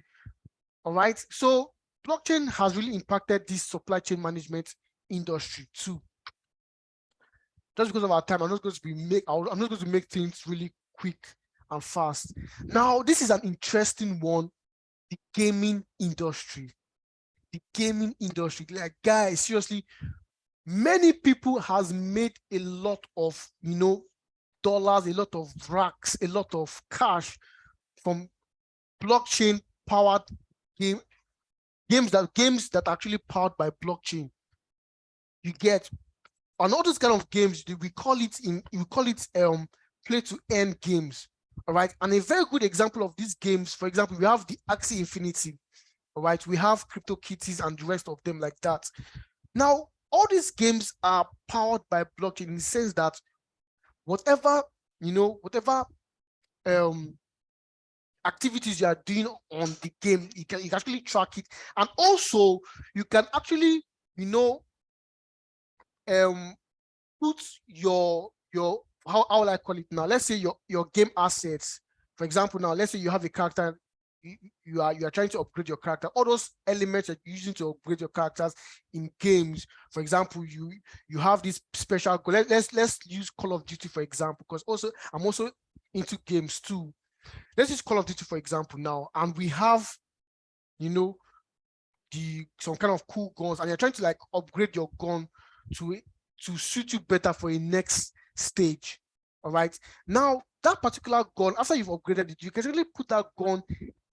All right. So blockchain has really impacted this supply chain management industry too. Just because of our time, I'm not going to make things really quick and fast. Now, this is an interesting one. The gaming industry. The gaming industry. Like, guys, seriously, many people has made a lot of dollars, a lot of racks, a lot of cash from blockchain powered games that actually powered by blockchain. You get, and all those kind of games, we call it play to earn games. All right, and a very good example of these games, for example, we have the Axie Infinity. All right, we have Crypto Kitties and the rest of them like that. Now, all these games are powered by blockchain in the sense that whatever activities you are doing on the game, you can actually track it, and also you can actually put your how will I call it now? Let's say your game assets. For example, now let's say you have a character, you are trying to upgrade your character. All those elements that you're using to upgrade your characters in games. For example, you have this special. Let's use Call of Duty for example, because I'm also into games too. Let's use Call of Duty for example now, and we have some kind of cool guns, and you're trying to like upgrade your gun to suit you better for a next stage. All right. Now, that particular gun, after you've upgraded it, you can really put that gun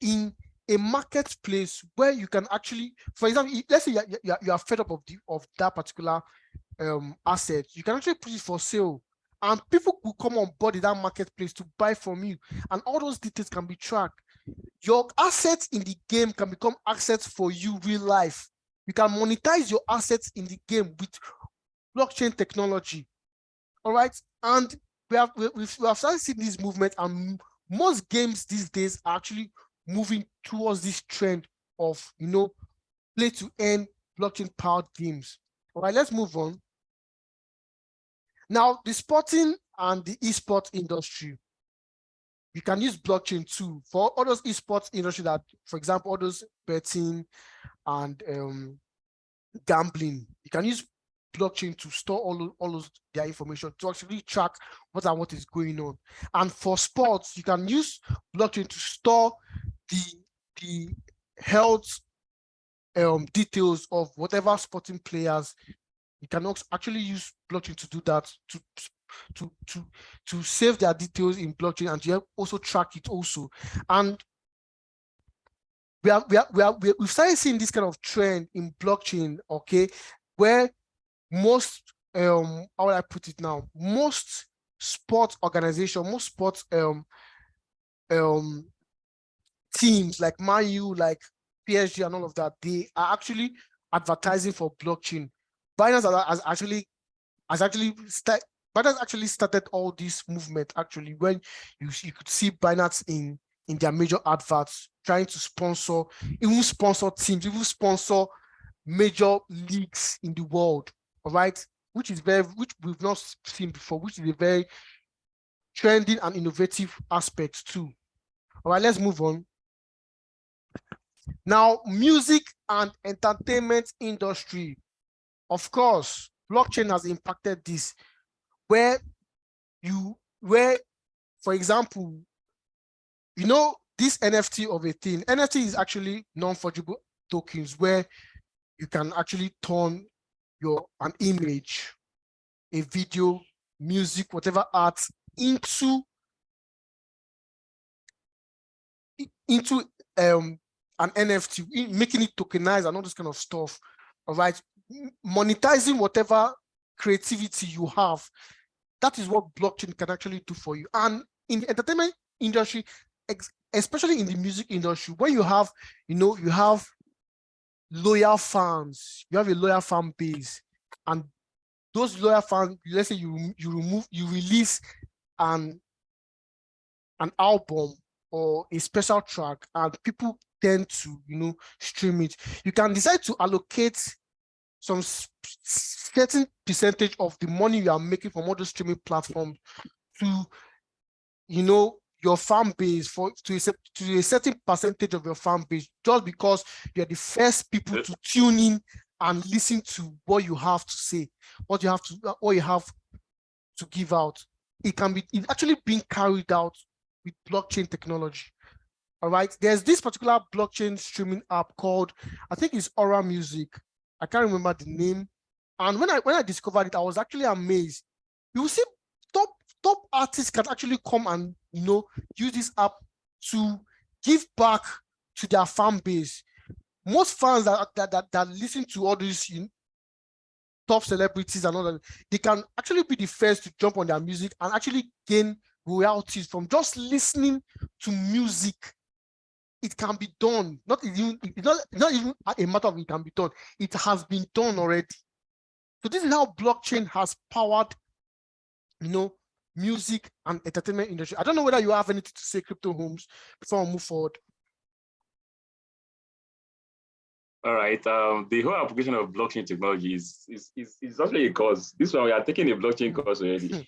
in a marketplace where you can actually, for example, let's say you are fed up of that particular asset, you can actually put it for sale, and people will come on board in that marketplace to buy from you, and all those details can be tracked. Your assets in the game can become assets for you real life. You can monetize your assets in the game with blockchain technology. All right, and we have started seeing this movement, and most games these days are actually moving towards this trend of play to earn blockchain powered games. All right, let's move on. Now, the sporting and the esports industry, you can use blockchain too for all those esports industry that, for example, all those betting and gambling. You can use blockchain to store all their information to actually track what is going on. And for sports, you can use blockchain to store the health details of whatever sporting players. You can also actually use blockchain to do that, to save their details in blockchain, and to also track it also. And we've started seeing this kind of trend in blockchain, okay, where most how would I put it now? Most sports organizations, most sports teams like Man U, like PSG, and all of that, they are actually advertising for blockchain. Binance Binance actually started all this movement actually when you could see Binance in their major adverts trying to sponsor teams, even sponsor major leagues in the world. All right, which we've not seen before, which is a very trending and innovative aspect too. All right, let's move on. Now, music and entertainment industry. Of course, blockchain has impacted this, where, for example, this NFT of a thing. NFT is actually non-fungible tokens where you can actually turn an image, a video, music, whatever art into an NFT, making it tokenized and all this kind of stuff. All right, monetizing whatever creativity you have. That is what blockchain can actually do for you. And in the entertainment industry, especially in the music industry, when you have, you have loyal fans, you have a loyal fan base, and those loyal fans, let's say you release an album or a special track, and people tend to stream it. You can decide to allocate some certain percentage of the money you are making from all those streaming platforms to your fan base, to a certain percentage of your fan base, just because you're the first people to tune in and listen to what you have to say, what you have to give out. It's actually being carried out with blockchain technology. All right, there's this particular blockchain streaming app called, I think it's Aura Music. I can't remember the name. And when I discovered it, I was actually amazed. You will see top artists can actually come and use this app to give back to their fan base. Most fans that listen to all these top celebrities and all that, they can actually be the first to jump on their music and actually gain royalties from just listening to music. It can be done. Not even a matter of it can be done. It has been done already. So this is how blockchain has powered, music and entertainment industry. I don't know whether you have anything to say, Crypto Homes, before I move forward. All right. The whole application of blockchain technology is actually a course. This one we are taking a blockchain course already.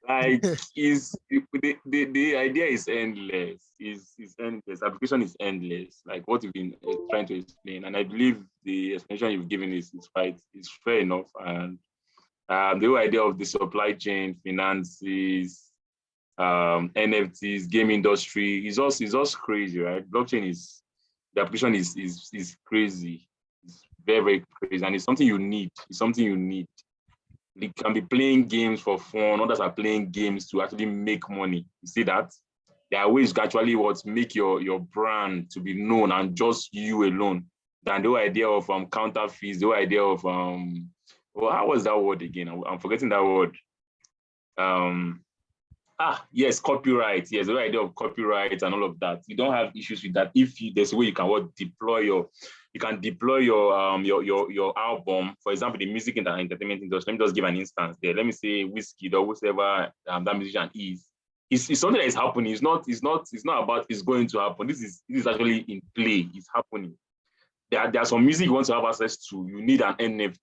Like the idea is endless. Is endless. Application is endless. Like what you've been trying to explain, and I believe the explanation you've given is fair enough. And the whole idea of the supply chain, finances, NFTs, game industry is also crazy, right? The application is crazy. It's very, very crazy, and it's something you need. It's something you need. They can be playing games for fun. Others are playing games to actually make money. You see that? There are ways to actually make your brand to be known and just you alone. Than the whole idea of counterfeits, the whole idea of how was that word again? I'm forgetting that word. Yes, copyright. Yes, the whole idea of copyright and all of that. You don't have issues with that if there's a way you can deploy your album. For example, the music and the entertainment industry. Let me just give an instance there. Let me say Whiskey or whoever that musician is. It's something that is happening. It's not about it's going to happen. This is actually in play. It's happening. There's some music you want to have access to. You need an NFT.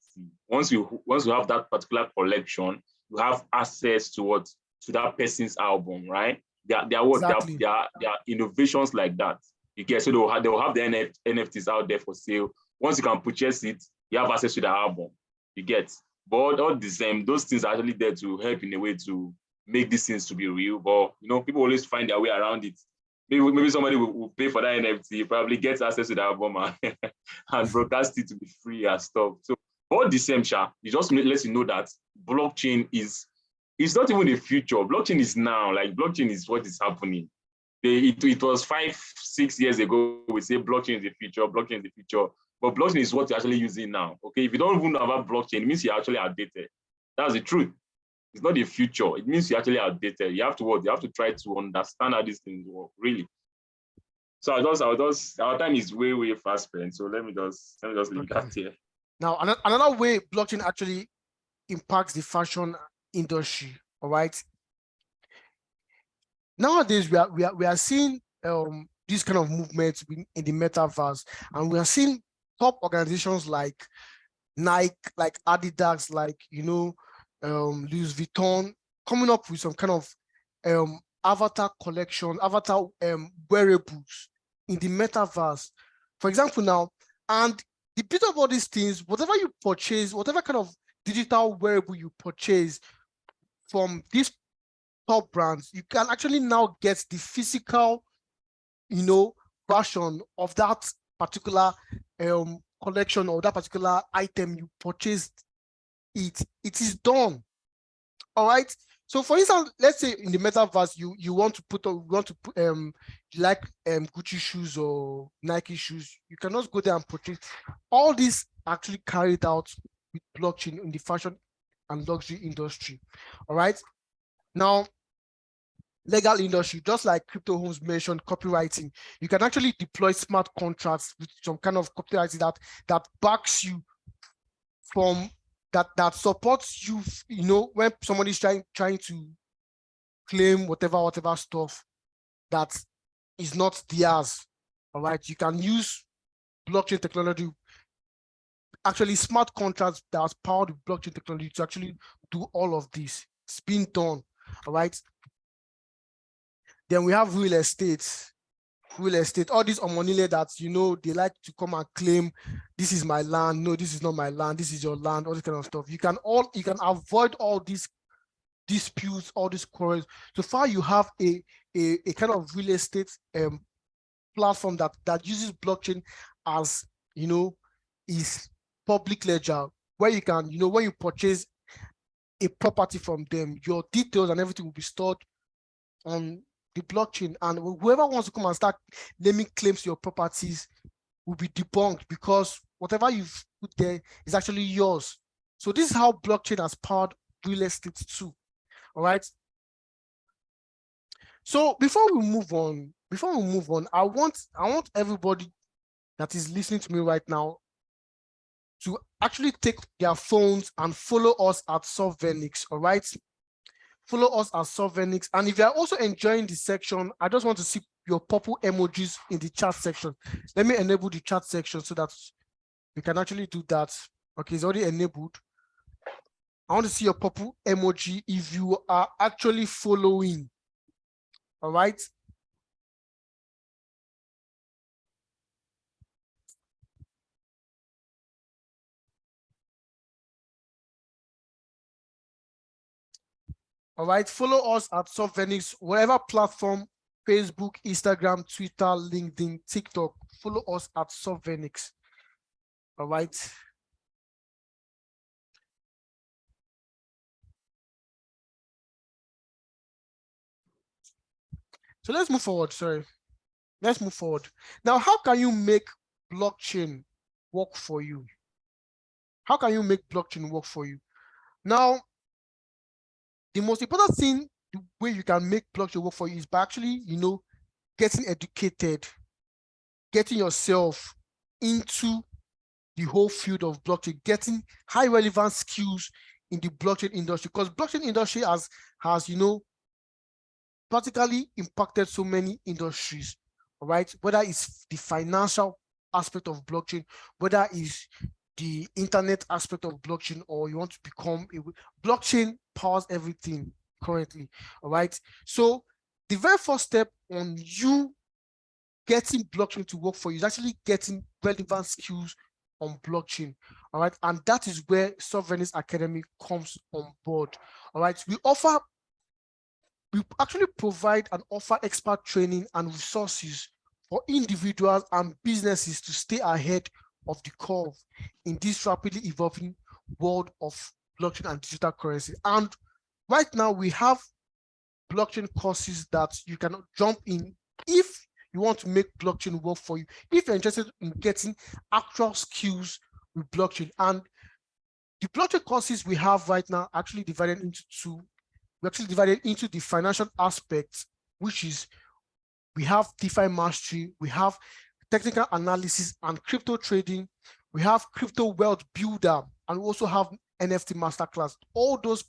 Once you have that particular collection, you have access to that person's album, right? There are innovations like that. You get, so they will have the NFTs out there for sale. Once you can purchase it, you have access to the album. You get, but all the same, those things are actually there to help in a way to make these things to be real. But people always find their way around it. Maybe somebody will pay for that NFT, probably gets access to the album and broadcast it to be free and stuff. So all the same, it just lets you know that blockchain it's not even the future. Blockchain is now. Like blockchain is what is happening. It was 5-6 years ago, we say blockchain is the future, but blockchain is what you're actually using now. Okay, if you don't even know about blockchain, it means you're actually outdated. That's the truth. It's not the future. It means you're actually outdated. You have to try to understand how these things work, really. So our time is way, way fast spent. So let me just leave that here. Now, another way blockchain actually impacts the fashion industry. All right. Nowadays, we are seeing these kind of movements in the metaverse, and we are seeing top organizations like Nike, like Adidas, like Louis Vuitton coming up with some kind of avatar collection, avatar wearables in the metaverse. For example, now, and the bit of all these things, whatever you purchase, whatever kind of digital wearable you purchase from these top brands, you can actually now get the physical, version of that particular collection or that particular item you purchased, it is done. All right. So for instance, let's say in the metaverse, you want to put you like Gucci shoes or Nike shoes, you cannot go there and purchase. All this actually carried out with blockchain in the fashion and luxury industry. All right. Now, legal industry, just like Crypto Homes mentioned, copywriting, you can actually deploy smart contracts with some kind of copywriting that backs you from that supports you, you know, when somebody's trying to claim whatever stuff that is not theirs. All right, you can use blockchain technology, actually smart contracts that's powered with blockchain technology to actually do all of this. It's been done. All right. Then we have real estate. All these omonile that, you know, they like to come and claim this is my land. No, this is not my land. This is your land. All this kind of stuff. You can avoid all these disputes, all these quarrels. So far, you have a kind of real estate platform that uses blockchain as, you know, is public ledger, where you can, you know, when you purchase a property from them, your details and everything will be stored on the blockchain, and whoever wants to come and start naming claims to your properties will be debunked, because whatever you've put there is actually yours. So this is how blockchain has powered real estate too. All right. So before we move on, I want everybody that is listening to me right now to actually take their phones and follow us at Solvenix. All right. Follow us at Solvenix. And if you are also enjoying this section, I just want to see your purple emojis in the chat section. Let me enable the chat section so that we can actually do that. Okay, it's already enabled. I want to see your purple emoji if you are actually following. All right. All right, follow us at Solvenix, whatever platform, Facebook, Instagram, Twitter, LinkedIn, TikTok. Follow us at Solvenix. All right. So let's move forward. Sorry. Let's move forward. Now, how can you make blockchain work for you? How can you make blockchain work for you? Now, the most important thing, the way you can make blockchain work for you is by actually, you know, getting educated, getting yourself into the whole field of blockchain, getting high relevant skills in the blockchain industry, because blockchain industry has, you know, practically impacted so many industries. All right, whether it's the financial aspect of blockchain, whether it's the internet aspect of blockchain, or you want to become blockchain powers everything currently. All right, so the very first step on you getting blockchain to work for you is actually getting relevant skills on blockchain. All right, and that is where Solvenix Academy comes on board. All right, we actually provide and offer expert training and resources for individuals and businesses to stay ahead of the curve in this rapidly evolving world of blockchain and digital currency. And right now we have blockchain courses that you can jump in if you want to make blockchain work for you, if you're interested in getting actual skills with blockchain. And the blockchain courses we have right now actually divided into two. We actually divided into the financial aspect, which is we have DeFi mastery, we have technical analysis and crypto trading, we have crypto wealth builder, and we also have NFT masterclass. All those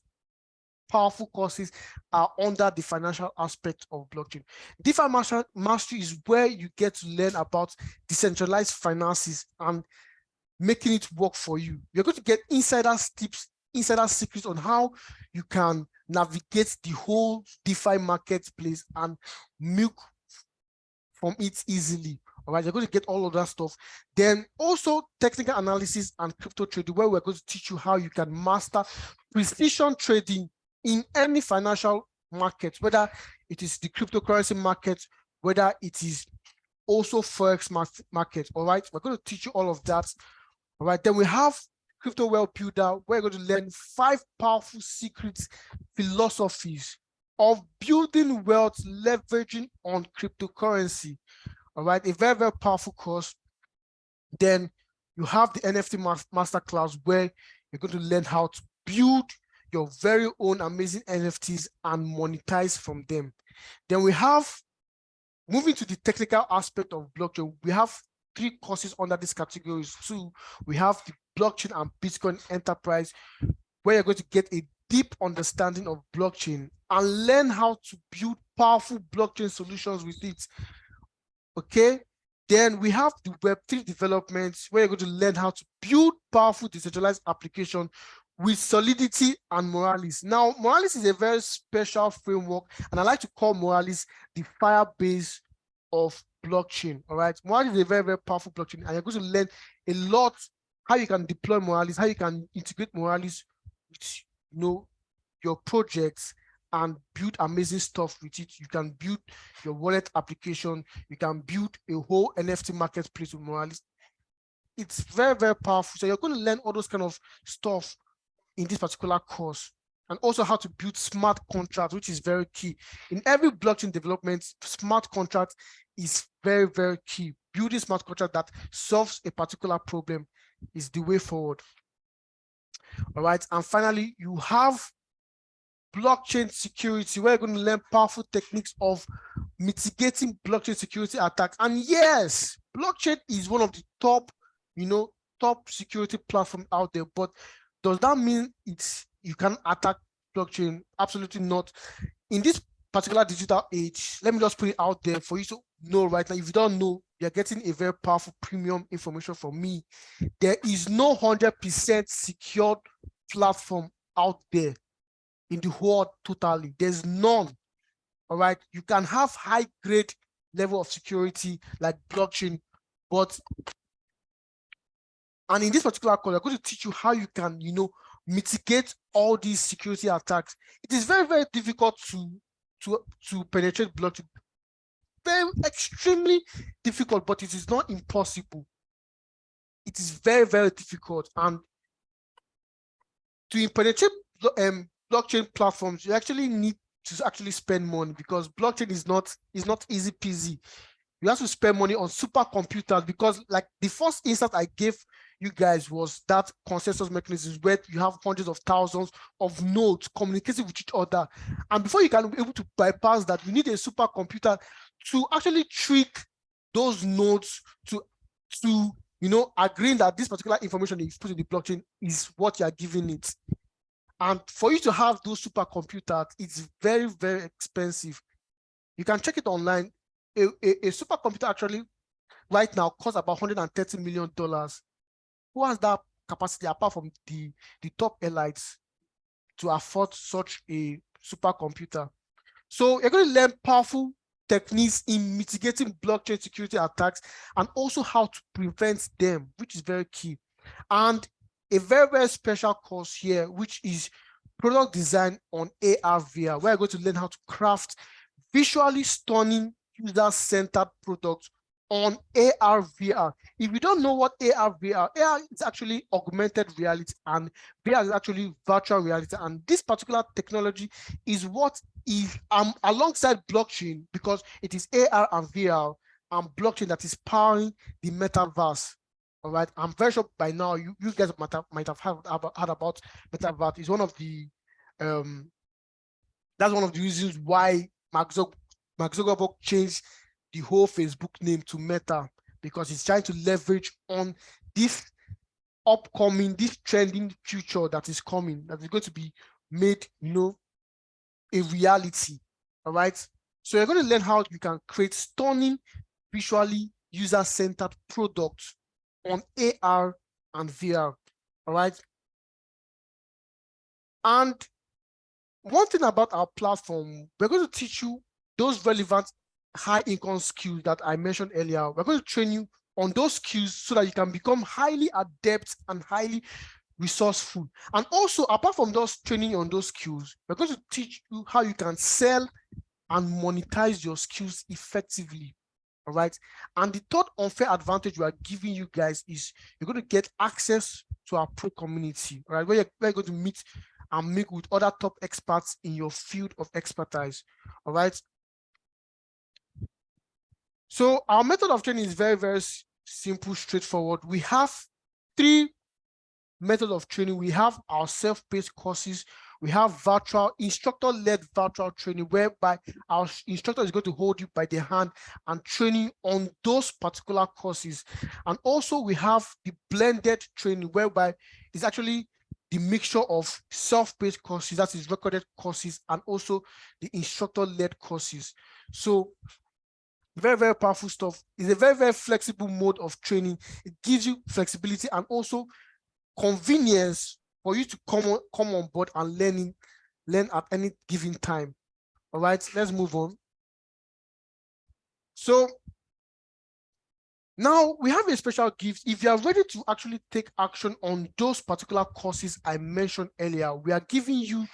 powerful courses are under the financial aspect of blockchain. DeFi mastery is where you get to learn about decentralized finances and making it work for you. You're going to get insider tips, insider secrets on how you can navigate the whole DeFi marketplace and milk from it easily. All right, you're going to get all of that stuff. Then also technical analysis and crypto trading, where we're going to teach you how you can master precision trading in any financial market, whether it is the cryptocurrency market, whether it is also forex market. All right, we're going to teach you all of that. All right, then we have crypto wealth builder. We're going to learn 5 powerful secrets, philosophies of building wealth leveraging on cryptocurrency. All right, a very, very powerful course. Then you have the NFT masterclass where you're going to learn how to build your very own amazing NFTs and monetize from them. Then we have, moving to the technical aspect of blockchain, we have 3 courses under these categories too. We have the blockchain and Bitcoin enterprise, where you're going to get a deep understanding of blockchain and learn how to build powerful blockchain solutions with it. Okay. Then we have the Web3 developments, where you're going to learn how to build powerful decentralized application with Solidity and Moralis. Now, Moralis is a very special framework, and I like to call Moralis the Firebase of blockchain. All right, Moralis is a very, very powerful blockchain, and you're going to learn a lot how you can deploy Moralis, how you can integrate Moralis with your projects and build amazing stuff with it. You can build your wallet application. You can build a whole NFT marketplace with Moralis. It's very, very powerful. So you're going to learn all those kind of stuff in this particular course, and also how to build smart contracts, which is very key. In every blockchain development, smart contract is very, very key. Building smart contract that solves a particular problem is the way forward. All right. And finally, you have blockchain security. We're going to learn powerful techniques of mitigating blockchain security attacks. And yes, blockchain is one of the top, top security platform out there. But does that mean you can attack blockchain? Absolutely not. In this particular digital age, let me just put it out there for you to know right now. If you don't know, you're getting a very powerful premium information from me. There is no 100% secured platform out there in the world totally. There's none. All right. You can have high grade level of security like blockchain, and in this particular course, I'm going to teach you how you can, mitigate all these security attacks. It is very, very difficult to penetrate blockchain. Very extremely difficult, but it is not impossible. It is very, very difficult. And to penetrate blockchain platforms, you actually need to actually spend money, because blockchain is not easy peasy. You have to spend money on supercomputers, because like the first instance I gave you guys was that consensus mechanism where you have hundreds of thousands of nodes communicating with each other. And before you can be able to bypass that, you need a supercomputer to actually trick those nodes to agreeing that this particular information you put in the blockchain is what you are giving it. And for you to have those supercomputers, it's very, very expensive. You can check it online. A supercomputer actually right now costs about $130 million. Who has that capacity apart from the top elites to afford such a supercomputer? So you're going to learn powerful techniques in mitigating blockchain security attacks and also how to prevent them, which is very key. And a very, very special course here, which is product design on AR/VR, where you're going to learn how to craft visually stunning user-centered products on AR/VR. If you don't know what AR/VR, AR is actually augmented reality and VR is actually virtual reality. And this particular technology is what is alongside blockchain, because it is AR and VR and blockchain that is powering the metaverse. All right, I'm very sure by now you guys might have heard about metaverse. It's one of the that's one of the reasons why Mark Zuckerberg changed the whole Facebook name to Meta, because he's trying to leverage on this upcoming, this trending future that is coming, that is going to be made, a reality. All right. So you're going to learn how you can create stunning, visually user-centered products on AR and VR. All right. And one thing about our platform, we're going to teach you those relevant high income skills that I mentioned earlier. We're going to train you on those skills so that you can become highly adept and highly resourceful. And also, apart from those training on those skills, we're going to teach you how you can sell and monetize your skills effectively. All right. And the third unfair advantage we are giving you guys is you're going to get access to our pro community. All right. Where you're going to meet and meet with other top experts in your field of expertise. All right. So our method of training is very, very simple, straightforward. We have three methods of training. We have our self-paced courses. We have virtual instructor-led virtual training, whereby our instructor is going to hold you by the hand and train you on those particular courses. And also we have the blended training, whereby it's actually the mixture of self-paced courses, that is recorded courses, and also the instructor-led courses. So very, very powerful stuff. It's a very, very flexible mode of training. It gives you flexibility and also convenience for you to come on board and learn at any given time. All right, let's move on. So now we have a special gift. If you are ready to actually take action on those particular courses I mentioned earlier, we are giving you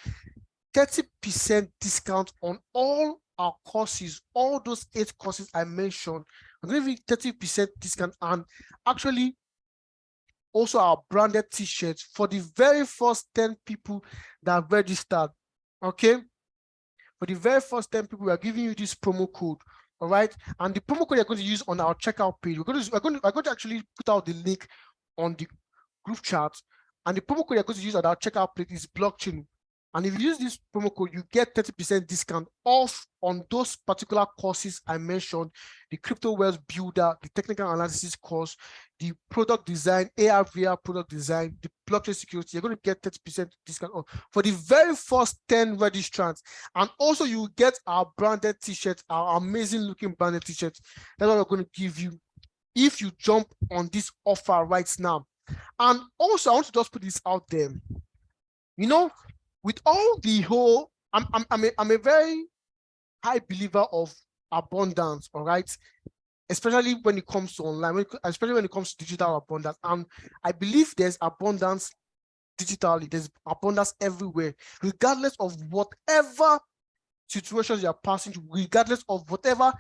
30% discount on all our courses, all those 8 courses I mentioned. I'm going to give you 30% discount, and actually also our branded t-shirts for the very first 10 people that registered. Okay, for the very first 10 people, we are giving you this promo code. All right, and the promo code you're going to use on our checkout page, we're going to actually put out the link on the group chat, and the promo code you're going to use on our checkout page is blockchain. And if you use this promo code, you get 30% discount off on those particular courses I mentioned: the crypto wealth builder, the technical analysis course, the product design, AR/VR product design, the blockchain security. You're going to get 30% discount off for the very first 10 registrants. And also you will get our branded t-shirts, our amazing looking branded t-shirts. That's what we're going to give you if you jump on this offer right now. And also I want to just put this out there. You know, with all the whole, I'm a very high believer of abundance, all right? Especially when it comes to online, especially when it comes to digital abundance. And I believe there's abundance digitally, there's abundance everywhere, regardless of whatever situations you're passing through, regardless of whatever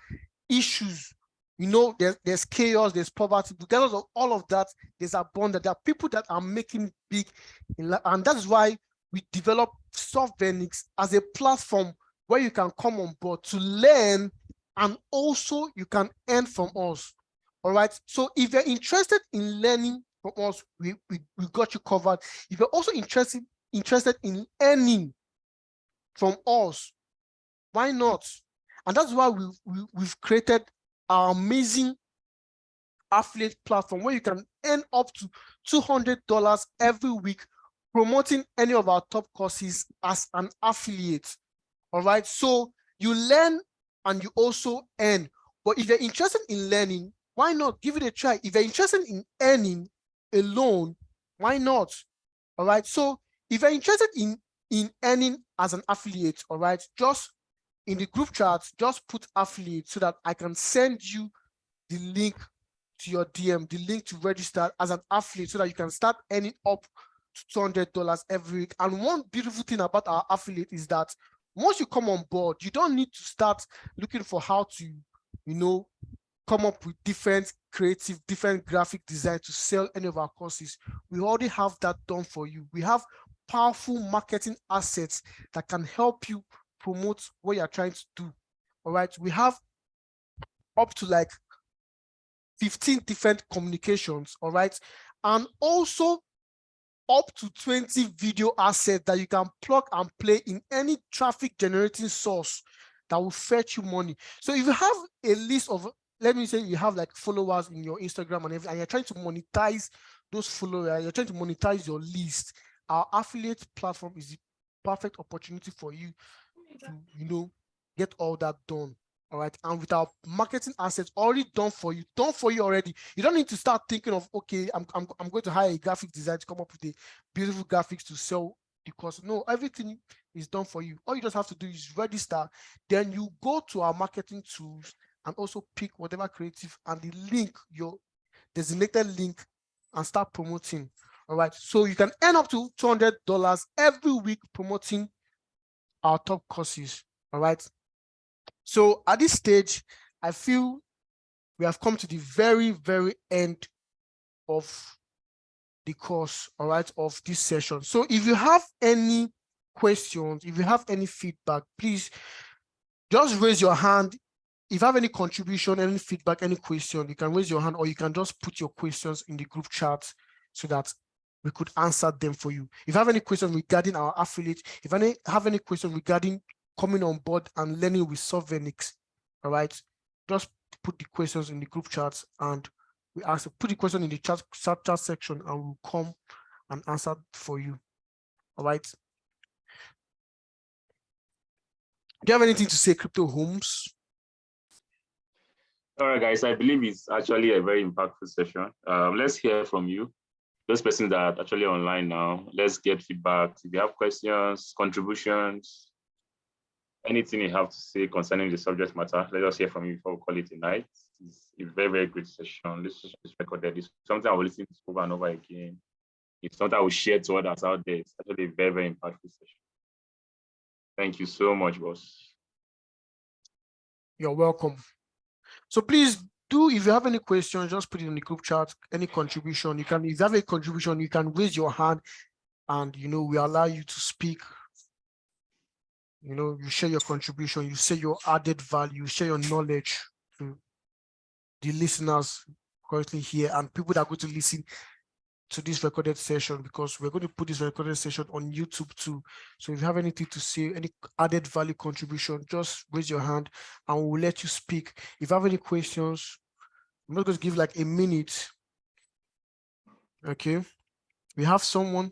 issues. You know, there's chaos, there's poverty, regardless of all of that, there's abundance. There are people that are making big in life, and that's why we develop Softvenix as a platform where you can come on board to learn, and also you can earn from us. All right. So if you're interested in learning from us, we got you covered. If you're also interested in earning from us, why not? And that's why we've created our amazing affiliate platform where you can earn up to $200 every week promoting any of our top courses as an affiliate. All right, so you learn and you also earn. But if you're interested in learning, why not give it a try? If you're interested in earning alone, why not? All right, so if you're interested in earning as an affiliate, all right, just in the group chat, just put affiliate so that I can send you the link to your DM, the link to register as an affiliate so that you can start earning up to $200 every week. And one beautiful thing about our affiliate is that once you come on board, you don't need to start looking for how to, you know, come up with different creative, different graphic design to sell any of our courses. We already have that done for you. We have powerful marketing assets that can help you promote what you're trying to do. All right, we have up to like 15 different communications, all right, and also up to 20 video assets that you can plug and play in any traffic generating source that will fetch you money. So if you have a list of, let me say you have like followers in your Instagram and everything, and you're trying to monetize those followers, you're trying to monetize your list, our affiliate platform is the perfect opportunity for you to, you know, get all that done. All right, and with our marketing assets already done for you already, you don't need to start thinking of, okay, I'm going to hire a graphic designer to come up with the beautiful graphics to sell the course. No, everything is done for you. All you just have to do is register, then you go to our marketing tools and also pick whatever creative and the link, your designated link, and start promoting. All right, so you can earn up to $200 every week promoting our top courses. All right, so at this stage, I feel we have come to the very, very end of the course, all right, of this session. So if you have any questions, if you have any feedback, please just raise your hand. If you have any contribution, any feedback, any question, you can raise your hand, or you can just put your questions in the group chat so that we could answer them for you. If you have any questions regarding our affiliate, if you have any questions regarding coming on board and learning with Solvenix, all right, just put the questions in the group chat, and we ask, put the question in the chat section, and we'll come and answer for you. All right. Do you have anything to say, Crypto Holmes? All right, guys, I believe it's actually a very impactful session. Let's hear from you. Those persons that are actually online now, let's get feedback. If you have questions, contributions, anything you have to say concerning the subject matter, let us hear from you before we call it a night. It's a very, very great session. This is recorded. It's something I will listen to over and over again. It's something I will share to others out there. It's actually a very, very impactful session. Thank you so much, boss. You're welcome. So please do, if you have any questions, just put it in the group chat, any contribution. You can, if you have a contribution, you can raise your hand, and we allow you to speak. You share your contribution, you say your added value, you share your knowledge to the listeners currently here and people that are going to listen to this recorded session, because we're going to put this recorded session on YouTube too. So if you have anything to say, any added value contribution, just raise your hand and we'll let you speak. If you have any questions, I'm not going to give like a minute. Okay, we have someone.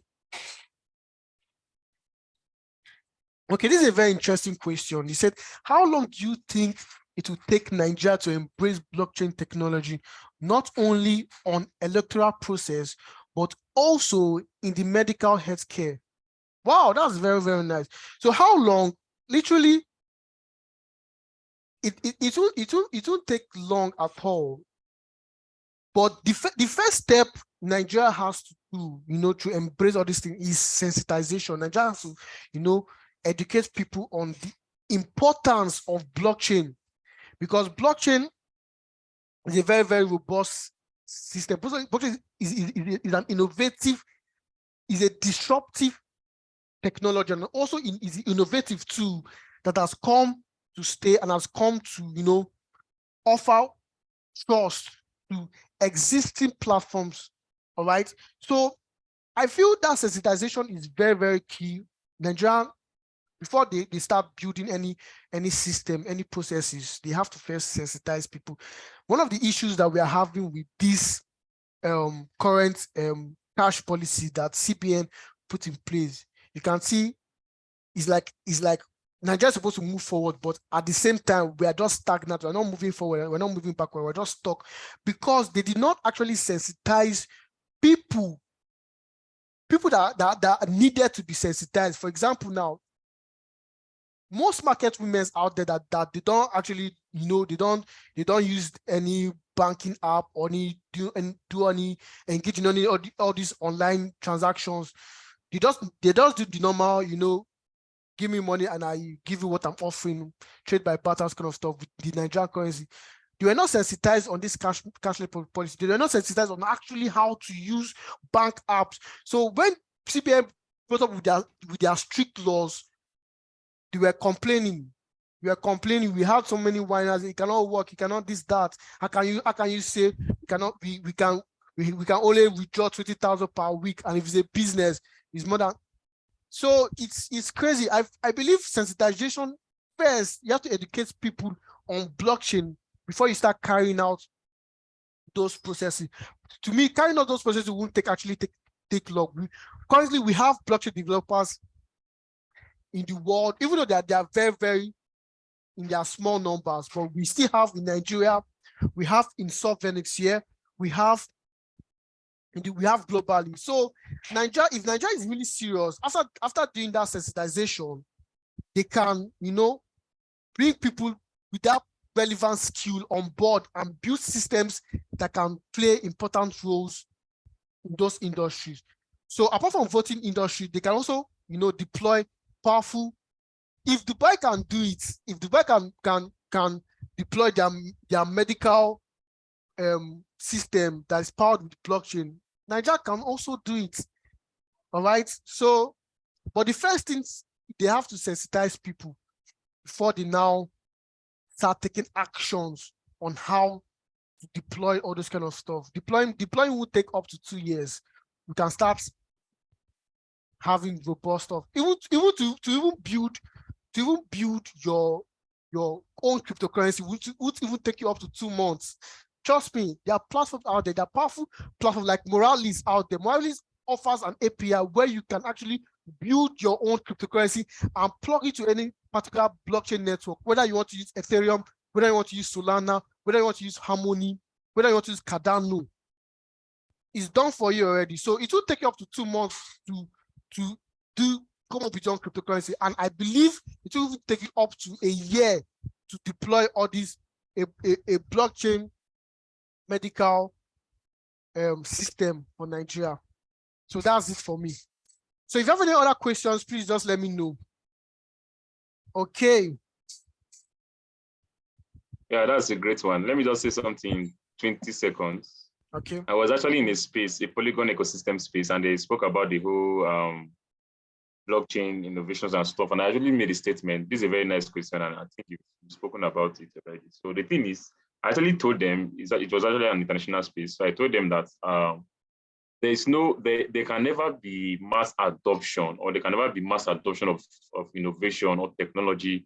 Okay, this is a very interesting question. He said, how long do you think it will take Nigeria to embrace blockchain technology, not only on electoral process, but also in the medical healthcare? Wow, that's very, very nice. So how long? Literally, it won't take long at all. But the first step Nigeria has to do, to embrace all these things is sensitization. Nigeria has to, educate people on the importance of blockchain, because blockchain is a very, very robust system. Blockchain is an innovative, is a disruptive technology, and also is innovative tool that has come to stay and has come to, offer trust to existing platforms. All right. So I feel that sensitization is very, very key. Nigeria, before they start building any system, any processes, they have to first sensitize people. One of the issues that we are having with this current cash policy that CBN put in place, you can see it's like Nigeria is supposed to move forward, but at the same time, we are just stagnant. We're not moving forward. We're not moving backward. We're just stuck because they did not actually sensitize people that needed to be sensitized. For example, now, most market women out there that they don't actually, they don't use any banking app or do any engage in all these online transactions. They just do the normal, give me money and I give you what I'm offering, trade by barter kind of stuff with the Nigerian currency. They were not sensitized on this cashless policy. They were not sensitized on actually how to use bank apps. So when CBN brought up with their strict laws, they were complaining. We had so many whiners. It cannot work. It cannot this, that. How can you say we can only withdraw 20,000 per week, and if it's a business, it's more than. So it's crazy. I believe sensitization first. You have to educate people on blockchain before you start carrying out those processes. To me, carrying out those processes won't take long. Currently, we have blockchain developers in the world, even though they are very, very in their small numbers, but we still have in Nigeria, we have in Solvenix here, we have globally. So if Nigeria is really serious, after doing that sensitization, they can, bring people with that relevant skill on board and build systems that can play important roles in those industries. So apart from voting industry, they can also, deploy powerful. If Dubai can do it, if Dubai can deploy their medical system that is powered with blockchain, Nigeria can also do it. All right. So, but the first things, they have to sensitize people before they now start taking actions on how to deploy all this kind of stuff. Deploying will take up to 2 years. We can start having robust stuff. Even to even build your own cryptocurrency, which would even take you up to 2 months. Trust me, there are platforms out there, there are powerful platforms like Moralis out there. Moralis offers an API where you can actually build your own cryptocurrency and plug it to any particular blockchain network, whether you want to use Ethereum, whether you want to use Solana, whether you want to use Harmony, whether you want to use Cardano. It's done for you already. So it will take you up to 2 months to come up with your own cryptocurrency. And I believe it will take you up to a year to deploy all these, a blockchain medical system for Nigeria. So that's it for me. So if you have any other questions, please just let me know. Okay. Yeah, that's a great one. Let me just say something in 20 seconds. Okay. I was actually in a space, a Polygon ecosystem space, and they spoke about the whole blockchain innovations and stuff. And I actually made a statement. This is a very nice question, and I think you've spoken about it already. So the thing is, I actually told them is that it was actually an international space. So I told them that there can never be mass adoption, or there can never be mass adoption of innovation or technology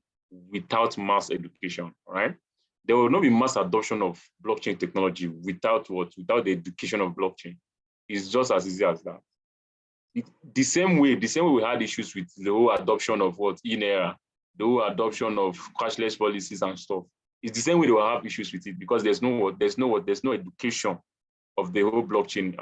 without mass education, right? There will not be mass adoption of blockchain technology without the education of blockchain. It's just as easy as that. The same way we had issues with the whole adoption of in-era, the whole adoption of cashless policies and stuff. It's the same way they will have issues with it, because there's no education of the whole blockchain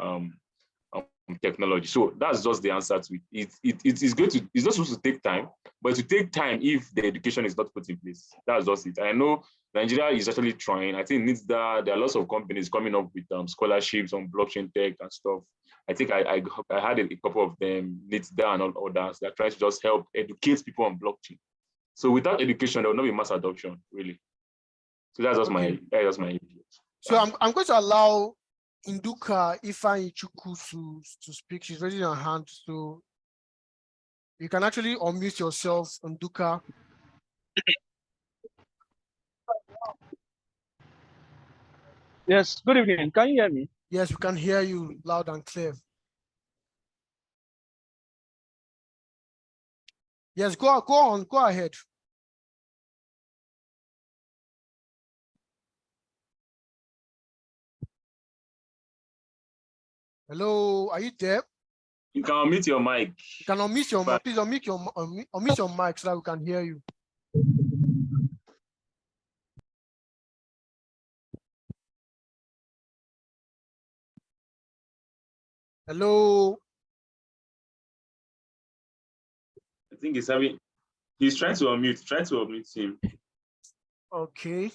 technology. So that's just the answer to it. It's not supposed to take time, but to take time if the education is not put in place. That's just it. I know Nigeria is actually trying. I think it needs that. There are lots of companies coming up with scholarships on blockchain tech and stuff. I think I had a couple of them, NITDA and all others, that try to just help educate people on blockchain. So without education, there will not be mass adoption, really. So that's just my So I'm going to allow Nduka Ifeanyi Chukwu to speak. She's raising her hand, so you can actually unmute yourself, Nduka. Yes, good evening. Can you hear me? Yes, we can hear you loud and clear. Yes, go on, go ahead. Hello, are you there? You can unmute your mic. You can unmute your mic. Please unmute your mic so that we can hear you. Hello. I think he's trying to unmute. Try to unmute him. Okay.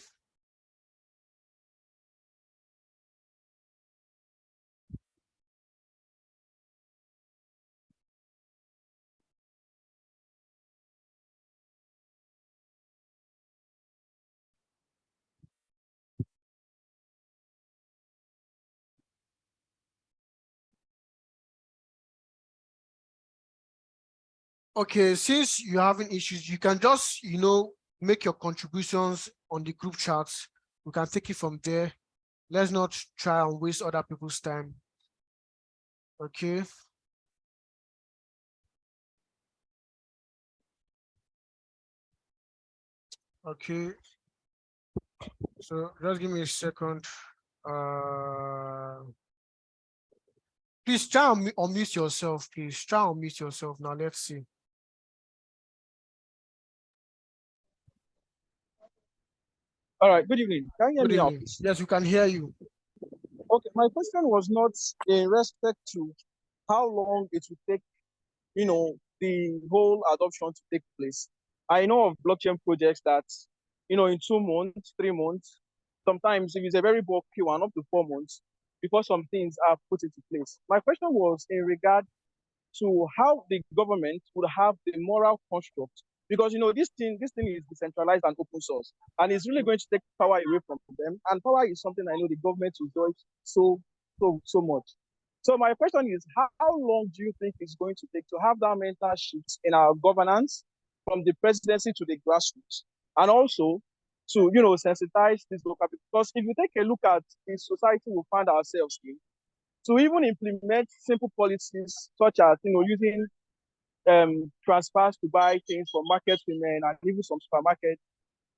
Okay, since you're having issues, you can just, make your contributions on the group chats. We can take it from there. Let's not try and waste other people's time. Okay. Okay. So just give me a second. Please try and unmute yourself, please. Try and unmute yourself. Now let's see. All right, good evening. Can you hear me now? Yes, we can hear you. Okay, my question was not in respect to how long it will take, the whole adoption to take place. I know of blockchain projects that, in 2 months, 3 months, sometimes if it's a very bulky one, up to 4 months, because some things are put into place. My question was in regard to how the government would have the moral construct because this thing is decentralized and open source, and it's really going to take power away from them. And power is something I know the government enjoys so much. So my question is, how long do you think it's going to take to have that mental shift in our governance from the presidency to the grassroots, and also to sensitize these local people? Because if you take a look at the society we find ourselves in, to even implement simple policies such as using transfers to buy things from market women and even some supermarkets,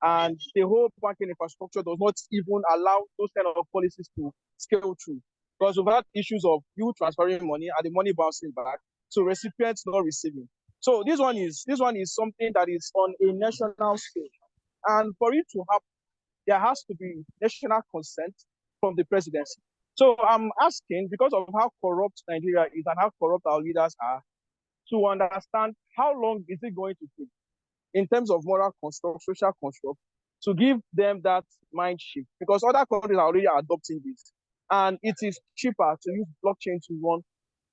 and the whole banking infrastructure does not even allow those kind of policies to scale through, because we've had issues of you transferring money and the money bouncing back, so recipients not receiving. So this one is something that is on a national scale, and for it to happen, there has to be national consent from the presidency. So I'm asking, because of how corrupt Nigeria is and how corrupt our leaders are, to understand how long is it going to take in terms of moral construct, social construct, to give them that mind shift, because other countries are already adopting this, and it is cheaper to use blockchain to run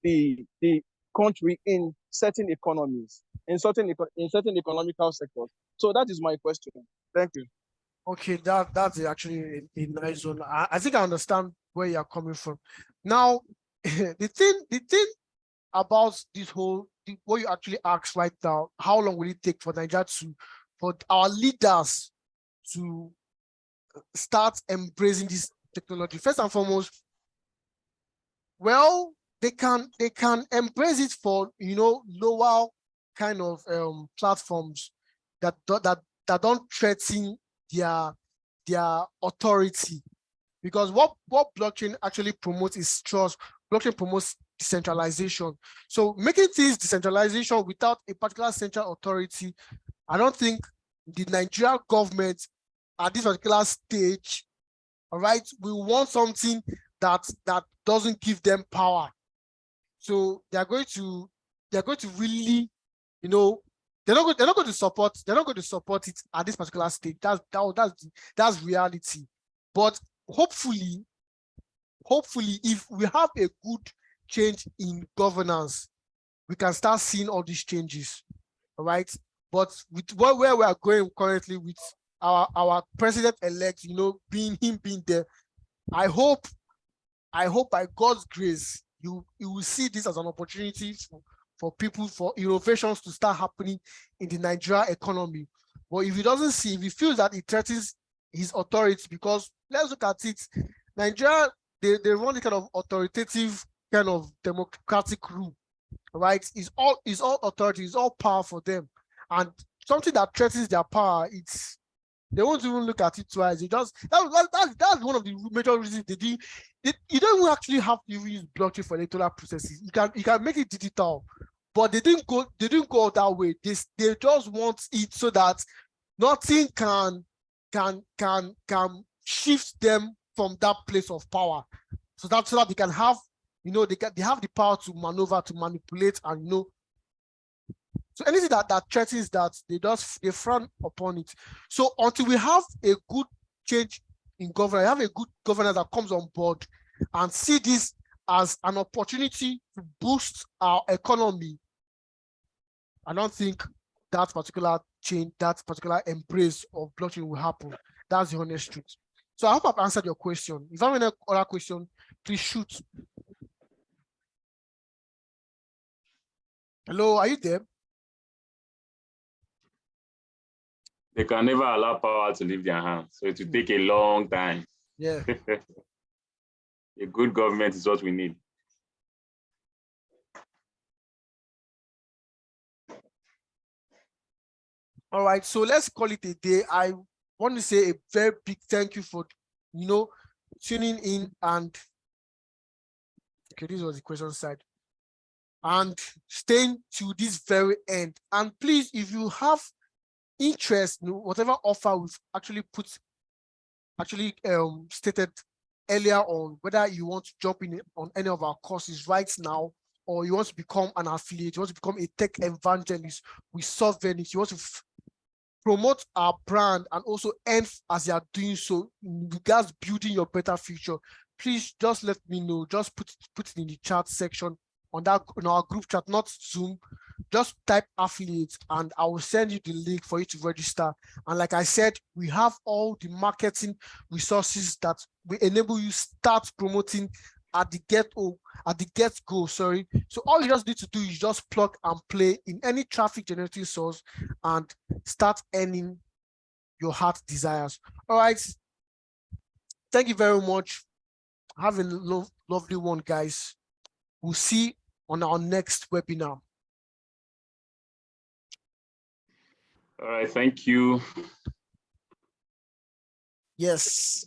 the country in certain economies, in certain economical sectors. So that is my question. Thank you. Okay, that's actually a nice one. I think I understand where you're coming from. Now, the thing about this whole what you actually asked right now, how long will it take for Nigeria for our leaders to start embracing this technology? First and foremost, well, they can embrace it for lower kind of platforms that don't threaten their authority, because what blockchain actually promotes is trust. Blockchain promotes decentralization. So making things decentralization without a particular central authority, I don't think the Nigerian government at this particular stage, all right, we want something that doesn't give them power. So they're going to really, they're not going to support it at this particular stage. That's reality. But hopefully, if we have a good change in governance, we can start seeing all these changes. All right. But with where we are going currently with our president-elect, being there, I hope by God's grace, you will see this as an opportunity for people, for innovations to start happening in the Nigeria economy. But if he doesn't see, if he feels that it threatens his authority, because let's look at it, Nigeria, they run the kind of authoritative kind of democratic rule, right? It's all authority, it's all power for them. And something that threatens their power, they won't even look at it twice. That's one of the major reasons they do. You don't even actually have to use blockchain for electoral processes. You can make it digital, but they didn't go that way. They just want it so that nothing can shift them from that place of power. So that they can have, they have the power to maneuver, to manipulate, and so anything that threatens that, they frown upon it. So until we have a good change in governance, have a good governance that comes on board and see this as an opportunity to boost our economy, I don't think that particular change, that particular embrace of blockchain will happen. That's the honest truth. So I hope I've answered your question. If you have any other question, please shoot. Hello, are you there? They can never allow power to leave their hands, so it will take a long time. Yeah. A good government is what we need. All right, so let's call it a day. I want to say a very big thank you for tuning in, and okay, this was the question side, and staying to this very end. And please, if you have interest, whatever offer we've actually stated earlier on, whether you want to jump in on any of our courses right now, or you want to become an affiliate, you want to become a tech evangelist with Sovereignty, you want to promote our brand and also earn as you are doing so in regards building your better future, please just let me know. Just put it in the chat section on our group chat, not Zoom. just type affiliate and I will send you the link for you to register. And like I said, we have all the marketing resources that will enable you start promoting at the get-go, sorry. So all you just need to do is just plug and play in any traffic generating source and start earning your heart desires. All right. Thank you very much. Have a lovely one, guys. We'll see on our next webinar. All right, thank you. Yes.